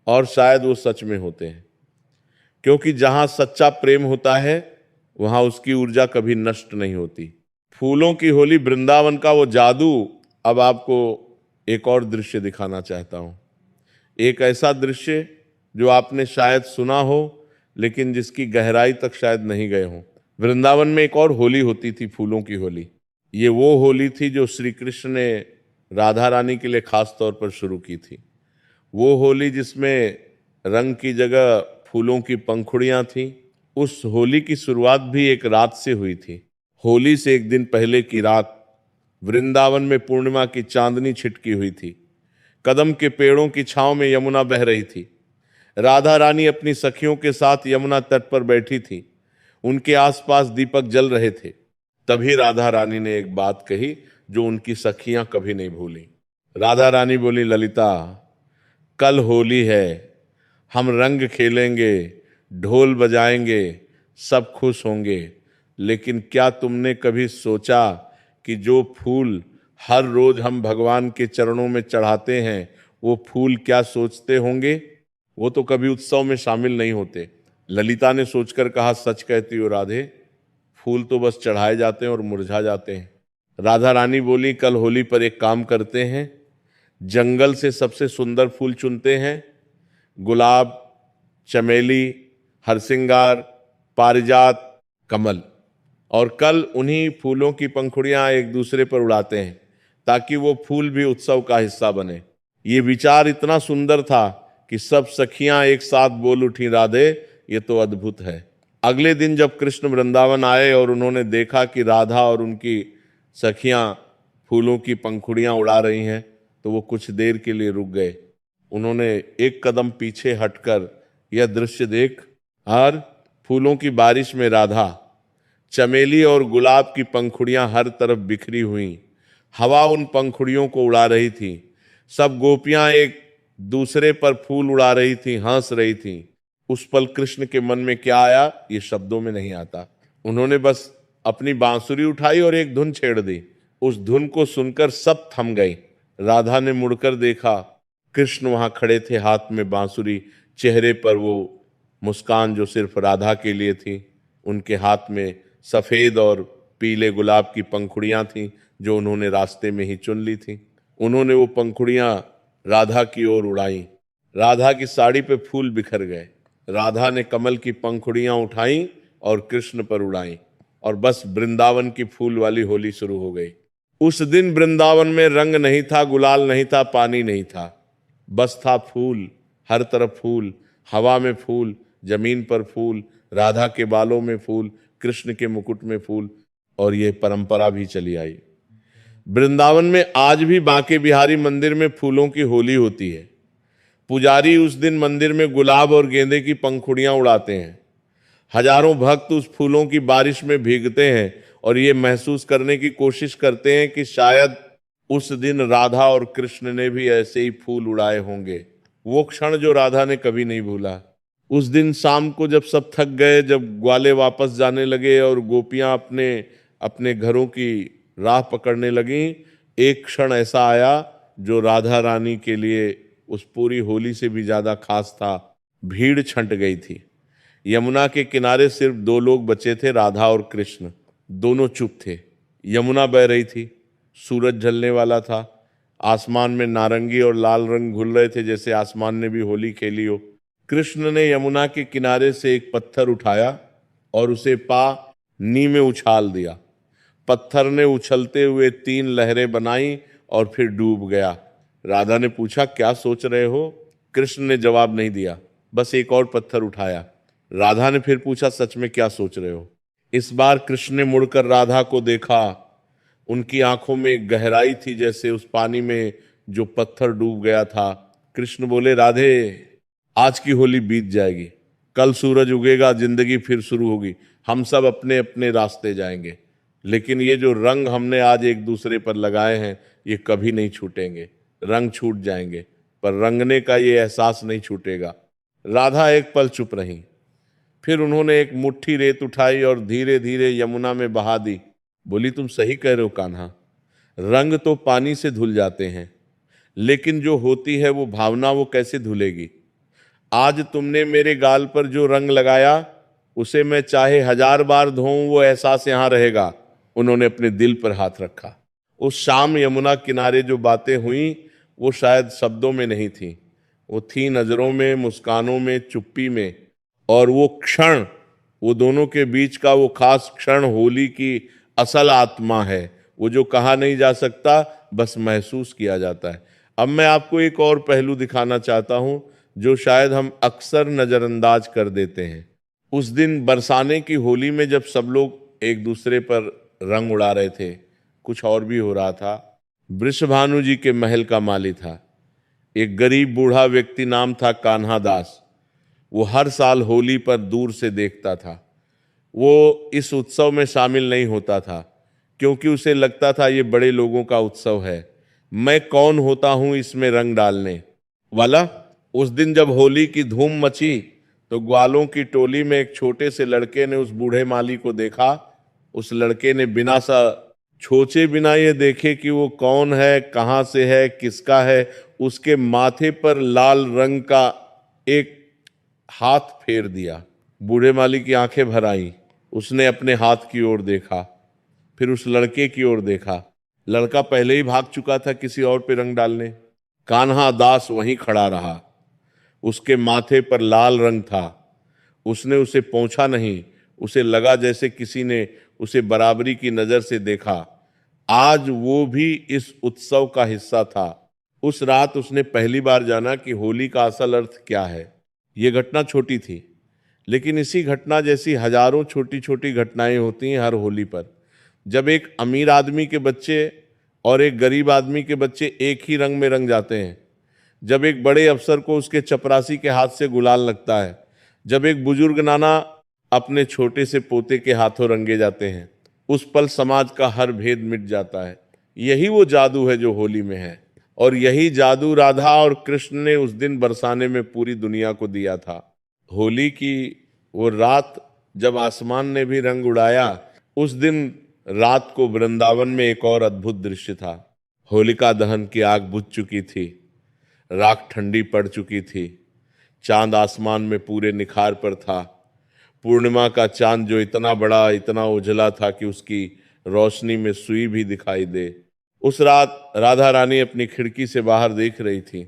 और शायद वो सच में होते हैं, क्योंकि जहां सच्चा प्रेम होता है वहां उसकी ऊर्जा कभी नष्ट नहीं होती। फूलों की होली, वृंदावन का वो जादू अब आपको एक और दृश्य दिखाना चाहता हूं। एक ऐसा दृश्य जो आपने शायद सुना हो लेकिन जिसकी गहराई तक शायद नहीं गए हो। वृंदावन में एक और होली होती थी, फूलों की होली। ये वो होली थी जो श्री कृष्ण ने राधा रानी के लिए खास तौर पर शुरू की थी। वो होली जिसमें रंग की जगह फूलों की पंखुड़ियां थीं। उस होली की शुरुआत भी एक रात से हुई थी। होली से एक दिन पहले की रात वृंदावन में पूर्णिमा की चांदनी छिटकी हुई थी। कदम के पेड़ों की छांव में यमुना बह रही थी। राधा रानी अपनी सखियों के साथ यमुना तट पर बैठी थी। उनके आसपास दीपक जल रहे थे। तभी राधा रानी ने एक बात कही जो उनकी सखियां कभी नहीं भूली। राधा रानी बोली, ललिता, कल होली है, हम रंग खेलेंगे, ढोल बजाएंगे, सब खुश होंगे। लेकिन क्या तुमने कभी सोचा कि जो फूल हर रोज हम भगवान के चरणों में चढ़ाते हैं वो फूल क्या सोचते होंगे? वो तो कभी उत्सव में शामिल नहीं होते। ललिता ने सोचकर कहा, सच कहती हो राधे, फूल तो बस चढ़ाए जाते हैं और मुरझा जाते हैं। राधा रानी बोली, कल होली पर एक काम करते हैं, जंगल से सबसे सुंदर फूल चुनते हैं, गुलाब, चमेली, हरसिंगार, पारिजात, कमल, और कल उन्हीं फूलों की पंखुड़ियां एक दूसरे पर उड़ाते हैं ताकि वो फूल भी उत्सव का हिस्सा बने। ये विचार इतना सुंदर था कि सब सखियां एक साथ बोल उठी, राधे, ये तो अद्भुत है। अगले दिन जब कृष्ण वृंदावन आए और उन्होंने देखा कि राधा और उनकी सखियां फूलों की पंखुड़ियां उड़ा रही हैं तो वो कुछ देर के लिए रुक गए। उन्होंने एक कदम पीछे हटकर यह दृश्य देख, और फूलों की बारिश में राधा, चमेली और गुलाब की पंखुड़ियां हर तरफ बिखरी हुई, हवा उन पंखुड़ियों को उड़ा रही थी। सब गोपियां एक दूसरे पर फूल उड़ा रही थी, हंस रही थी। उस पल कृष्ण के मन में क्या आया ये शब्दों में नहीं आता। उन्होंने बस अपनी बांसुरी उठाई और एक धुन छेड़ दी। उस धुन को सुनकर सब थम गए। राधा ने मुड़कर देखा, कृष्ण वहां खड़े थे, हाथ में बांसुरी, चेहरे पर वो मुस्कान जो सिर्फ राधा के लिए थी। उनके हाथ में सफेद और पीले गुलाब की पंखुड़ियां थीं जो उन्होंने रास्ते में ही चुन ली थी। उन्होंने वो पंखुड़ियां राधा की ओर उड़ाई। राधा की साड़ी पे फूल बिखर गए। राधा ने कमल की पंखुड़ियां उठाई और कृष्ण पर उड़ाई, और बस वृंदावन की फूल वाली होली शुरू हो गई। उस दिन वृंदावन में रंग नहीं था, गुलाल नहीं था, पानी नहीं था, बस था फूल। हर तरफ फूल, हवा में फूल, जमीन पर फूल, राधा के बालों में फूल, कृष्ण के मुकुट में फूल, और ये परंपरा भी चली आई। वृंदावन में आज भी बांके बिहारी मंदिर में फूलों की होली होती है। पुजारी उस दिन मंदिर में गुलाब और गेंदे की पंखुड़ियां उड़ाते हैं। हजारों भक्त उस फूलों की बारिश में भीगते हैं और ये महसूस करने की कोशिश करते हैं कि शायद उस दिन राधा और कृष्ण ने भी ऐसे ही फूल उड़ाए होंगे। वो क्षण जो राधा ने कभी नहीं भूला। उस दिन शाम को जब सब थक गए, जब ग्वाले वापस जाने लगे और गोपियां अपने अपने घरों की राह पकड़ने लगी, एक क्षण ऐसा आया जो राधा रानी के लिए उस पूरी होली से भी ज्यादा खास था। भीड़ छंट गई थी। यमुना के किनारे सिर्फ दो लोग बचे थे, राधा और कृष्ण। दोनों चुप थे। यमुना बह रही थी, सूरज ढलने वाला था, आसमान में नारंगी और लाल रंग घुल रहे थे जैसे आसमान ने भी होली खेली हो। कृष्ण ने यमुना के किनारे से एक पत्थर उठाया और उसे नी में उछाल दिया। पत्थर ने उछलते हुए 3 लहरें बनाई और फिर डूब गया। राधा ने पूछा, क्या सोच रहे हो? कृष्ण ने जवाब नहीं दिया, बस एक और पत्थर उठाया। राधा ने फिर पूछा, सच में क्या सोच रहे हो? इस बार कृष्ण ने मुड़कर राधा को देखा। उनकी आंखों में गहराई थी जैसे उस पानी में जो पत्थर डूब गया था। कृष्ण बोले, राधे, आज की होली बीत जाएगी, कल सूरज उगेगा, जिंदगी फिर शुरू होगी, हम सब अपने अपने रास्ते जाएंगे। लेकिन ये जो रंग हमने आज एक दूसरे पर लगाए हैं ये कभी नहीं छूटेंगे। रंग छूट जाएंगे पर रंगने का ये एहसास नहीं छूटेगा। राधा एक पल चुप रही, फिर उन्होंने एक मुट्ठी रेत उठाई और धीरे धीरे यमुना में बहा दी। बोली, तुम सही कह रहे हो कान्हा, रंग तो पानी से धुल जाते हैं, लेकिन जो होती है वो भावना, वो कैसे धुलेगी? आज तुमने मेरे गाल पर जो रंग लगाया उसे मैं चाहे 1000 बार धोऊं, वो एहसास यहां रहेगा। उन्होंने अपने दिल पर हाथ रखा। उस शाम यमुना किनारे जो बातें हुई वो शायद शब्दों में नहीं थी, वो थी नजरों में, मुस्कानों में, चुप्पी में। और वो क्षण, वो दोनों के बीच का वो खास क्षण होली की असल आत्मा है, वो जो कहा नहीं जा सकता, बस महसूस किया जाता है। अब मैं आपको एक और पहलू दिखाना चाहता हूं जो शायद हम अक्सर नजरअंदाज कर देते हैं। उस दिन बरसाने की होली में जब सब लोग एक दूसरे पर रंग उड़ा रहे थे, कुछ और भी हो रहा था। वृषभानु जी के महल का माली था एक गरीब बूढ़ा व्यक्ति, नाम था कान्हा दास। वो हर साल होली पर दूर से देखता था। वो इस उत्सव में शामिल नहीं होता था क्योंकि उसे लगता था ये बड़े लोगों का उत्सव है, मैं कौन होता हूं इसमें रंग डालने वाला। उस दिन जब होली की धूम मची तो ग्वालों की टोली में एक छोटे से लड़के ने उस बूढ़े माली को देखा। उस लड़के ने बिना सा छोचे बिना ये देखे कि वो कौन है, कहां से है, किसका है, उसके माथे पर लाल रंग का एक हाथ फेर दिया। बूढ़े माली की आंखें भर आईं। उसने अपने हाथ की ओर देखा, फिर उस लड़के की ओर देखा। लड़का पहले ही भाग चुका था किसी और पे रंग डालने। कान्हा दास वहीं खड़ा रहा, उसके माथे पर लाल रंग था। उसने उसे पोंछा नहीं, उसे लगा जैसे किसी ने उसे बराबरी की नजर से देखा। आज वो भी इस उत्सव का हिस्सा था। उस रात उसने पहली बार जाना कि होली का असल अर्थ क्या है। ये घटना छोटी थी, लेकिन इसी घटना जैसी हजारों छोटी छोटी घटनाएं होती हैं हर होली पर। जब एक अमीर आदमी के बच्चे और एक गरीब आदमी के बच्चे एक ही रंग में रंग जाते हैं, जब एक बड़े अफसर को उसके चपरासी के हाथ से गुलाल लगता है, जब एक बुजुर्ग नाना अपने छोटे से पोते के हाथों रंगे जाते हैं, उस पल समाज का हर भेद मिट जाता है। यही वो जादू है जो होली में है, और यही जादू राधा और कृष्ण ने उस दिन बरसाने में पूरी दुनिया को दिया था। होली की वो रात जब आसमान ने भी रंग उड़ाया, उस दिन रात को वृंदावन में एक और अद्भुत दृश्य था। होलिका दहन की आग बुझ चुकी थी, राख ठंडी पड़ चुकी थी, चांद आसमान में पूरे निखार पर था। पूर्णिमा का चांद जो इतना बड़ा, इतना उजला था कि उसकी रोशनी में सुई भी दिखाई दे। उस रात राधा रानी अपनी खिड़की से बाहर देख रही थी।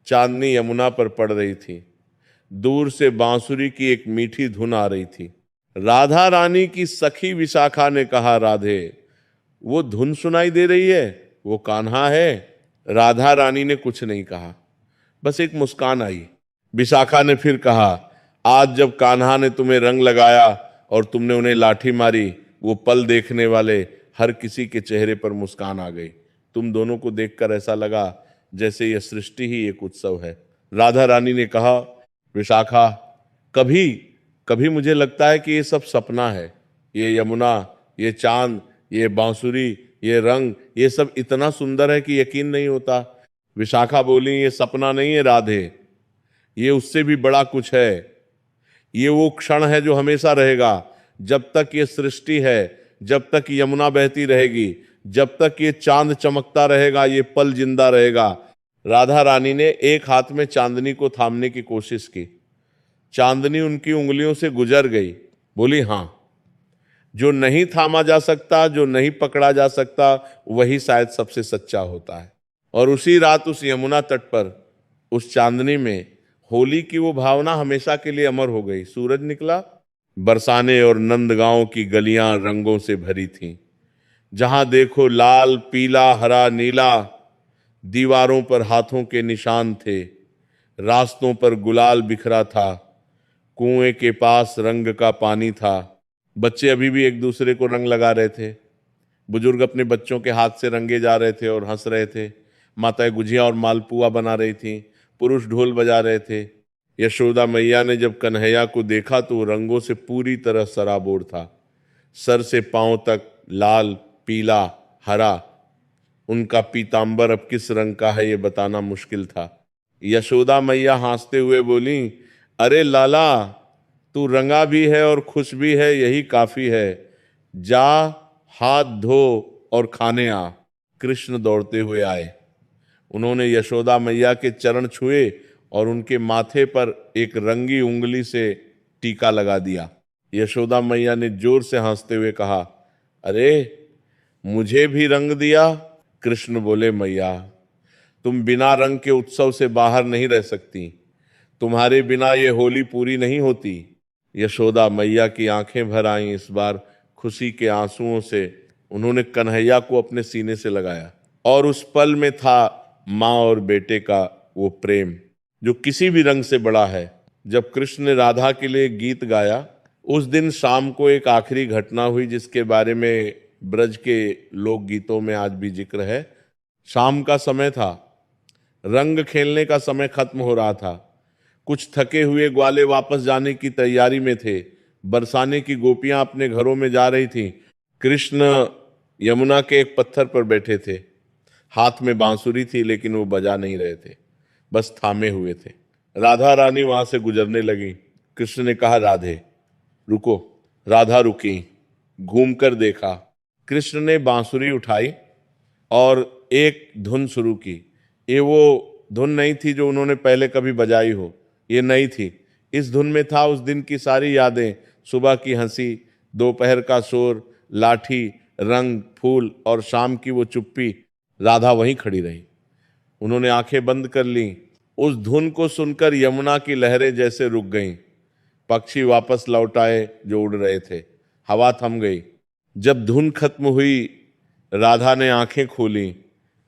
चांदनी यमुना पर पड़ रही थी। दूर से बांसुरी की एक मीठी धुन आ रही थी। राधा रानी की सखी विशाखा ने कहा, राधे, वो धुन सुनाई दे रही है, वो कान्हा है। राधा रानी ने कुछ नहीं कहा, बस एक मुस्कान आई। विशाखा ने फिर कहा, आज जब कान्हा ने तुम्हें रंग लगाया और तुमने उन्हें लाठी मारी, वो पल देखने वाले हर किसी के चेहरे पर मुस्कान आ गई। तुम दोनों को देखकर ऐसा लगा जैसे यह सृष्टि ही एक उत्सव है। राधा रानी ने कहा, विशाखा, कभी कभी मुझे लगता है कि ये सब सपना है। ये यमुना, ये चांद, ये बांसुरी, ये रंग, ये सब इतना सुंदर है कि यकीन नहीं होता। विशाखा बोली, ये सपना नहीं है राधे, ये उससे भी बड़ा कुछ है। ये वो क्षण है जो हमेशा रहेगा। जब तक ये सृष्टि है, जब तक यमुना बहती रहेगी, जब तक ये चांद चमकता रहेगा, ये पल जिंदा रहेगा। राधा रानी ने एक हाथ में चांदनी को थामने की कोशिश की। चांदनी उनकी उंगलियों से गुजर गई। बोली, हां, जो नहीं थामा जा सकता, जो नहीं पकड़ा जा सकता, वही शायद सबसे सच्चा होता है। और उसी रात उस यमुना तट पर, उस चांदनी में, होली की वो भावना हमेशा के लिए अमर हो गई। सूरज निकला, बरसाने और नंदगांव की गलियां रंगों से भरी थीं। जहां देखो लाल, पीला, हरा, नीला। दीवारों पर हाथों के निशान थे, रास्तों पर गुलाल बिखरा था, कुएं के पास रंग का पानी था। बच्चे अभी भी एक दूसरे को रंग लगा रहे थे। बुजुर्ग अपने बच्चों के हाथ से रंगे जा रहे थे और हंस रहे थे। माताएं गुजिया और मालपुआ बना रही थीं, पुरुष ढोल बजा रहे थे। यशोदा मैया ने जब कन्हैया को देखा तो वो रंगों से पूरी तरह सराबोर था। सर से पांव तक लाल, पीला, हरा। उनका पीतांबर अब किस रंग का है ये बताना मुश्किल था। यशोदा मैया हंसते हुए बोली, अरे लाला, तू रंगा भी है और खुश भी है, यही काफी है। जा, हाथ धो और खाने आ। कृष्ण दौड़ते हुए आए। उन्होंने यशोदा मैया के चरण छुए और उनके माथे पर एक रंगी उंगली से टीका लगा दिया। यशोदा मैया ने जोर से हंसते हुए कहा, अरे, मुझे भी रंग दिया। कृष्ण बोले, मैया, तुम बिना रंग के उत्सव से बाहर नहीं रह सकती, तुम्हारे बिना ये होली पूरी नहीं होती। यशोदा मैया की आंखें भर आईं इस बार खुशी के आंसुओं से। उन्होंने कन्हैया को अपने सीने से लगाया और उस पल में था माँ और बेटे का वो प्रेम जो किसी भी रंग से बड़ा है। जब कृष्ण ने राधा के लिए गीत गाया, उस दिन शाम को एक आखिरी घटना हुई जिसके बारे में ब्रज के लोकगीतों में आज भी जिक्र है। शाम का समय था, रंग खेलने का समय खत्म हो रहा था। कुछ थके हुए ग्वाले वापस जाने की तैयारी में थे। बरसाने की गोपियां अपने घरों में जा रही थीं। कृष्ण यमुना के एक पत्थर पर बैठे थे। हाथ में बांसुरी थी लेकिन वो बजा नहीं रहे थे, बस थामे हुए थे। राधा रानी वहां से गुजरने लगी। कृष्ण ने कहा, राधे रुको। राधा रुकी, घूमकर देखा। कृष्ण ने बांसुरी उठाई और एक धुन शुरू की। ये वो धुन नहीं थी जो उन्होंने पहले कभी बजाई हो, ये नई थी। इस धुन में था उस दिन की सारी यादें, सुबह की हंसी, दोपहर का शोर, लाठी, रंग, फूल और शाम की वो चुप्पी। राधा वहीं खड़ी रही, उन्होंने आंखें बंद कर ली। उस धुन को सुनकर यमुना की लहरें जैसे रुक गईं। पक्षी वापस लौट आए जो उड़ रहे थे। हवा थम गई। जब धुन खत्म हुई, राधा ने आंखें खोली।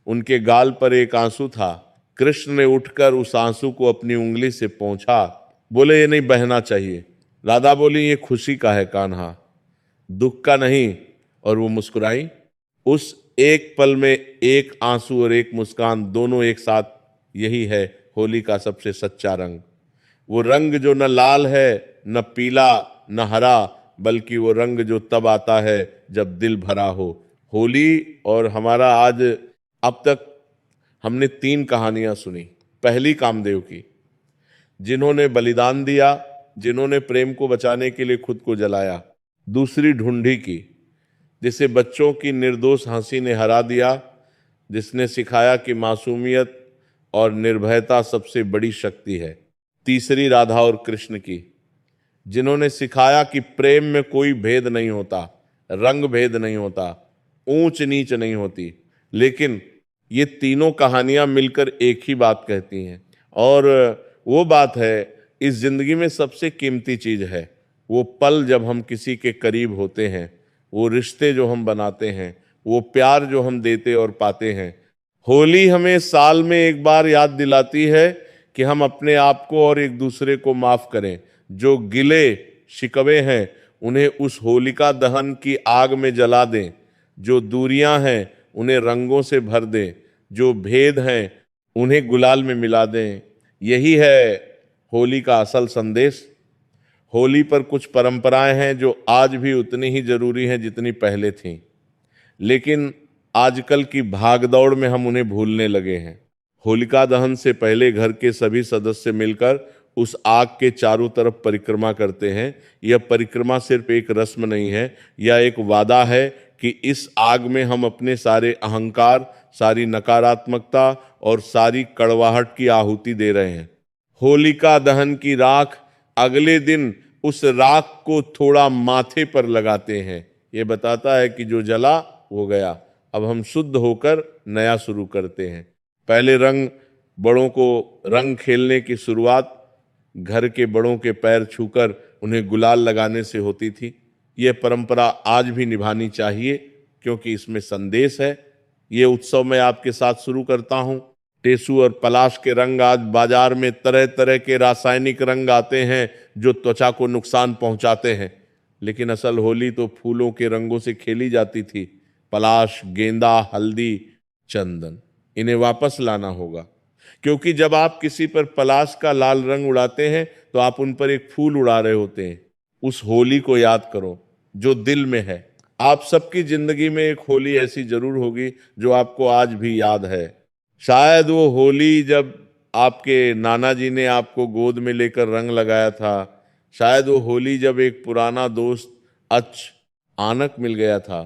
उनके गाल पर एक आंसू था। कृष्ण ने उठकर उस आंसू को अपनी उंगली से पोंछा। बोले, ये नहीं बहना चाहिए। राधा बोली, ये खुशी का है कान्हा, दुख का नहीं। और वो मुस्कुराई। उस एक पल में एक आंसू और एक मुस्कान दोनों एक साथ, यही है होली का सबसे सच्चा रंग। वो रंग जो न लाल है, न पीला, न हरा, बल्कि वो रंग जो तब आता है जब दिल भरा हो। होली और हमारा आज, अब तक हमने 3 कहानियां सुनी। पहली कामदेव की, जिन्होंने बलिदान दिया, जिन्होंने प्रेम को बचाने के लिए खुद को जलाया। दूसरी ढूंढी की, जिसे बच्चों की निर्दोष हंसी ने हरा दिया, जिसने सिखाया कि मासूमियत और निर्भयता सबसे बड़ी शक्ति है। तीसरी राधा और कृष्ण की, जिन्होंने सिखाया कि प्रेम में कोई भेद नहीं होता, रंग भेद नहीं होता, ऊंच नीच नहीं होती। लेकिन ये तीनों कहानियां मिलकर एक ही बात कहती हैं, और वो बात है, इस जिंदगी में सबसे कीमती चीज है वो पल जब हम किसी के करीब होते हैं, वो रिश्ते जो हम बनाते हैं, वो प्यार जो हम देते और पाते हैं। होली हमें साल में एक बार याद दिलाती है कि हम अपने आप को और एक दूसरे को माफ करें। जो गिले शिकवे हैं उन्हें उस होलिका दहन की आग में जला दें। जो दूरियां हैं उन्हें रंगों से भर दें। जो भेद हैं उन्हें गुलाल में मिला दें। यही है होली का असल संदेश। होली पर कुछ परंपराएं हैं जो आज भी उतनी ही जरूरी हैं जितनी पहले थीं, लेकिन आजकल की भागदौड़ में हम उन्हें भूलने लगे हैं। होलिका दहन से पहले घर के सभी सदस्य मिलकर उस आग के चारों तरफ परिक्रमा करते हैं। यह परिक्रमा सिर्फ एक रस्म नहीं है, यह एक वादा है कि इस आग में हम अपने सारे अहंकार, सारी नकारात्मकता और सारी कड़वाहट की आहुति दे रहे हैं। होलिका दहन की राख, अगले दिन उस राख को थोड़ा माथे पर लगाते हैं। ये बताता है कि जो जला वो गया, अब हम शुद्ध होकर नया शुरू करते हैं। पहले बड़ों को रंग खेलने की शुरुआत घर के बड़ों के पैर छूकर उन्हें गुलाल लगाने से होती थी। यह परंपरा आज भी निभानी चाहिए क्योंकि इसमें संदेश है। ये उत्सव मैं आपके साथ शुरू करता हूँ। टेसू और पलाश के रंग, आज बाजार में तरह तरह के रासायनिक रंग आते हैं जो त्वचा को नुकसान पहुंचाते हैं, लेकिन असल होली तो फूलों के रंगों से खेली जाती थी। पलाश, गेंदा, हल्दी, चंदन, इन्हें वापस लाना होगा, क्योंकि जब आप किसी पर पलाश का लाल रंग उड़ाते हैं तो आप उन पर एक फूल उड़ा रहे होते हैं। उस होली को याद करो जो दिल में है। आप सबकी जिंदगी में एक होली ऐसी जरूर होगी जो आपको आज भी याद है। शायद वो होली जब आपके नाना जी ने आपको गोद में लेकर रंग लगाया था। शायद वो होली जब एक पुराना दोस्त अचानक मिल गया था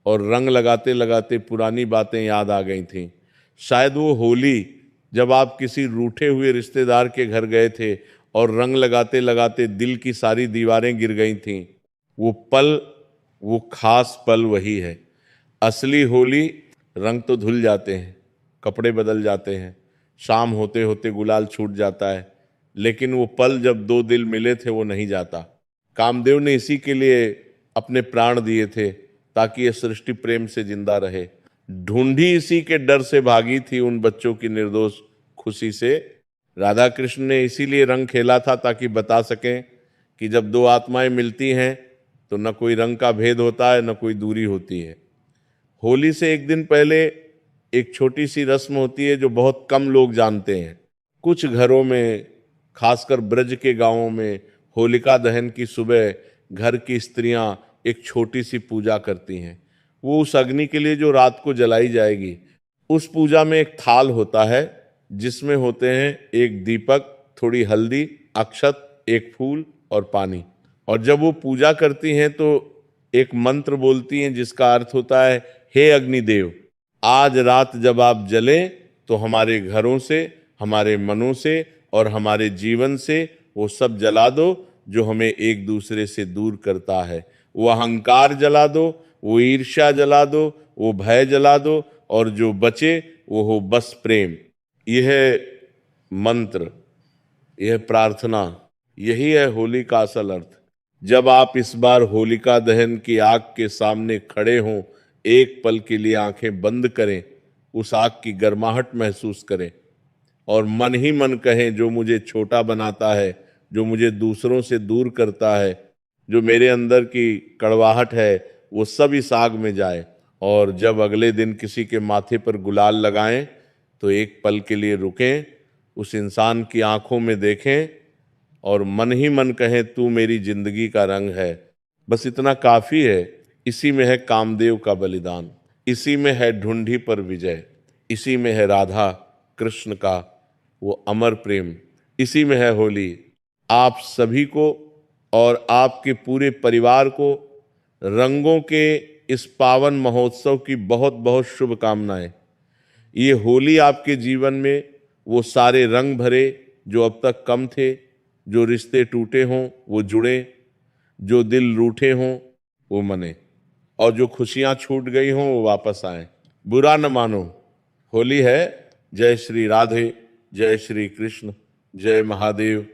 और रंग लगाते लगाते पुरानी बातें याद आ गई थीं। शायद वो होली जब आप किसी रूठे हुए रिश्तेदार के घर गए थे और रंग लगाते लगाते दिल की सारी दीवारें गिर गई थीं। वो पल, वो खास पल वही है। असली होली रंग तो धुल जाते हैं, कपड़े बदल जाते हैं, शाम होते होते गुलाल छूट जाता है, लेकिन वो पल जब दो दिल मिले थे वो नहीं जाता। कामदेव ने इसी के लिए अपने प्राण दिए थे ताकि ये सृष्टि प्रेम से जिंदा रहे। ढूंढी इसी के डर से भागी थी उन बच्चों की निर्दोष खुशी से। राधा कृष्ण ने इसीलिए रंग खेला था ताकि बता सकें कि जब दो आत्माएं मिलती हैं तो न कोई रंग का भेद होता है, न कोई दूरी होती है। होली से एक दिन पहले एक छोटी सी रस्म होती है जो बहुत कम लोग जानते हैं। कुछ घरों में, खासकर ब्रज के गांवों में, होलिका दहन की सुबह घर की स्त्रियां एक छोटी सी पूजा करती हैं। वो उस अग्नि के लिए जो रात को जलाई जाएगी। उस पूजा में एक थाल होता है जिसमें होते हैं एक दीपक, थोड़ी हल्दी, अक्षत, एक फूल और पानी। और जब वो पूजा करती हैं तो एक मंत्र बोलती हैं जिसका अर्थ होता है, हे अग्निदेव, आज रात जब आप जलें तो हमारे घरों से, हमारे मनों से और हमारे जीवन से वो सब जला दो जो हमें एक दूसरे से दूर करता है। वो अहंकार जला दो, वो ईर्ष्या जला दो, वो भय जला दो, और जो बचे वो हो बस प्रेम। यह मंत्र, यह प्रार्थना, यही है होली का असल अर्थ। जब आप इस बार होलिका दहन की आग के सामने खड़े हों, एक पल के लिए आंखें बंद करें, उस आग की गर्माहट महसूस करें और मन ही मन कहें, जो मुझे छोटा बनाता है, जो मुझे दूसरों से दूर करता है, जो मेरे अंदर की कड़वाहट है, वो सब इस आग में जाए। और जब अगले दिन किसी के माथे पर गुलाल लगाएं तो एक पल के लिए रुकें, उस इंसान की आंखों में देखें और मन ही मन कहें, तू मेरी जिंदगी का रंग है। बस इतना काफी है। इसी में है कामदेव का बलिदान, इसी में है ढूंढी पर विजय, इसी में है राधा कृष्ण का वो अमर प्रेम, इसी में है होली। आप सभी को और आपके पूरे परिवार को रंगों के इस पावन महोत्सव की बहुत बहुत शुभकामनाएं। ये होली आपके जीवन में वो सारे रंग भरे जो अब तक कम थे, जो रिश्ते टूटे हों वो जुड़े, जो दिल रूठे हों वो मने, और जो खुशियां छूट गई हों वो वापस आए। बुरा न मानो, होली है। जय श्री राधे, जय श्री कृष्ण, जय महादेव,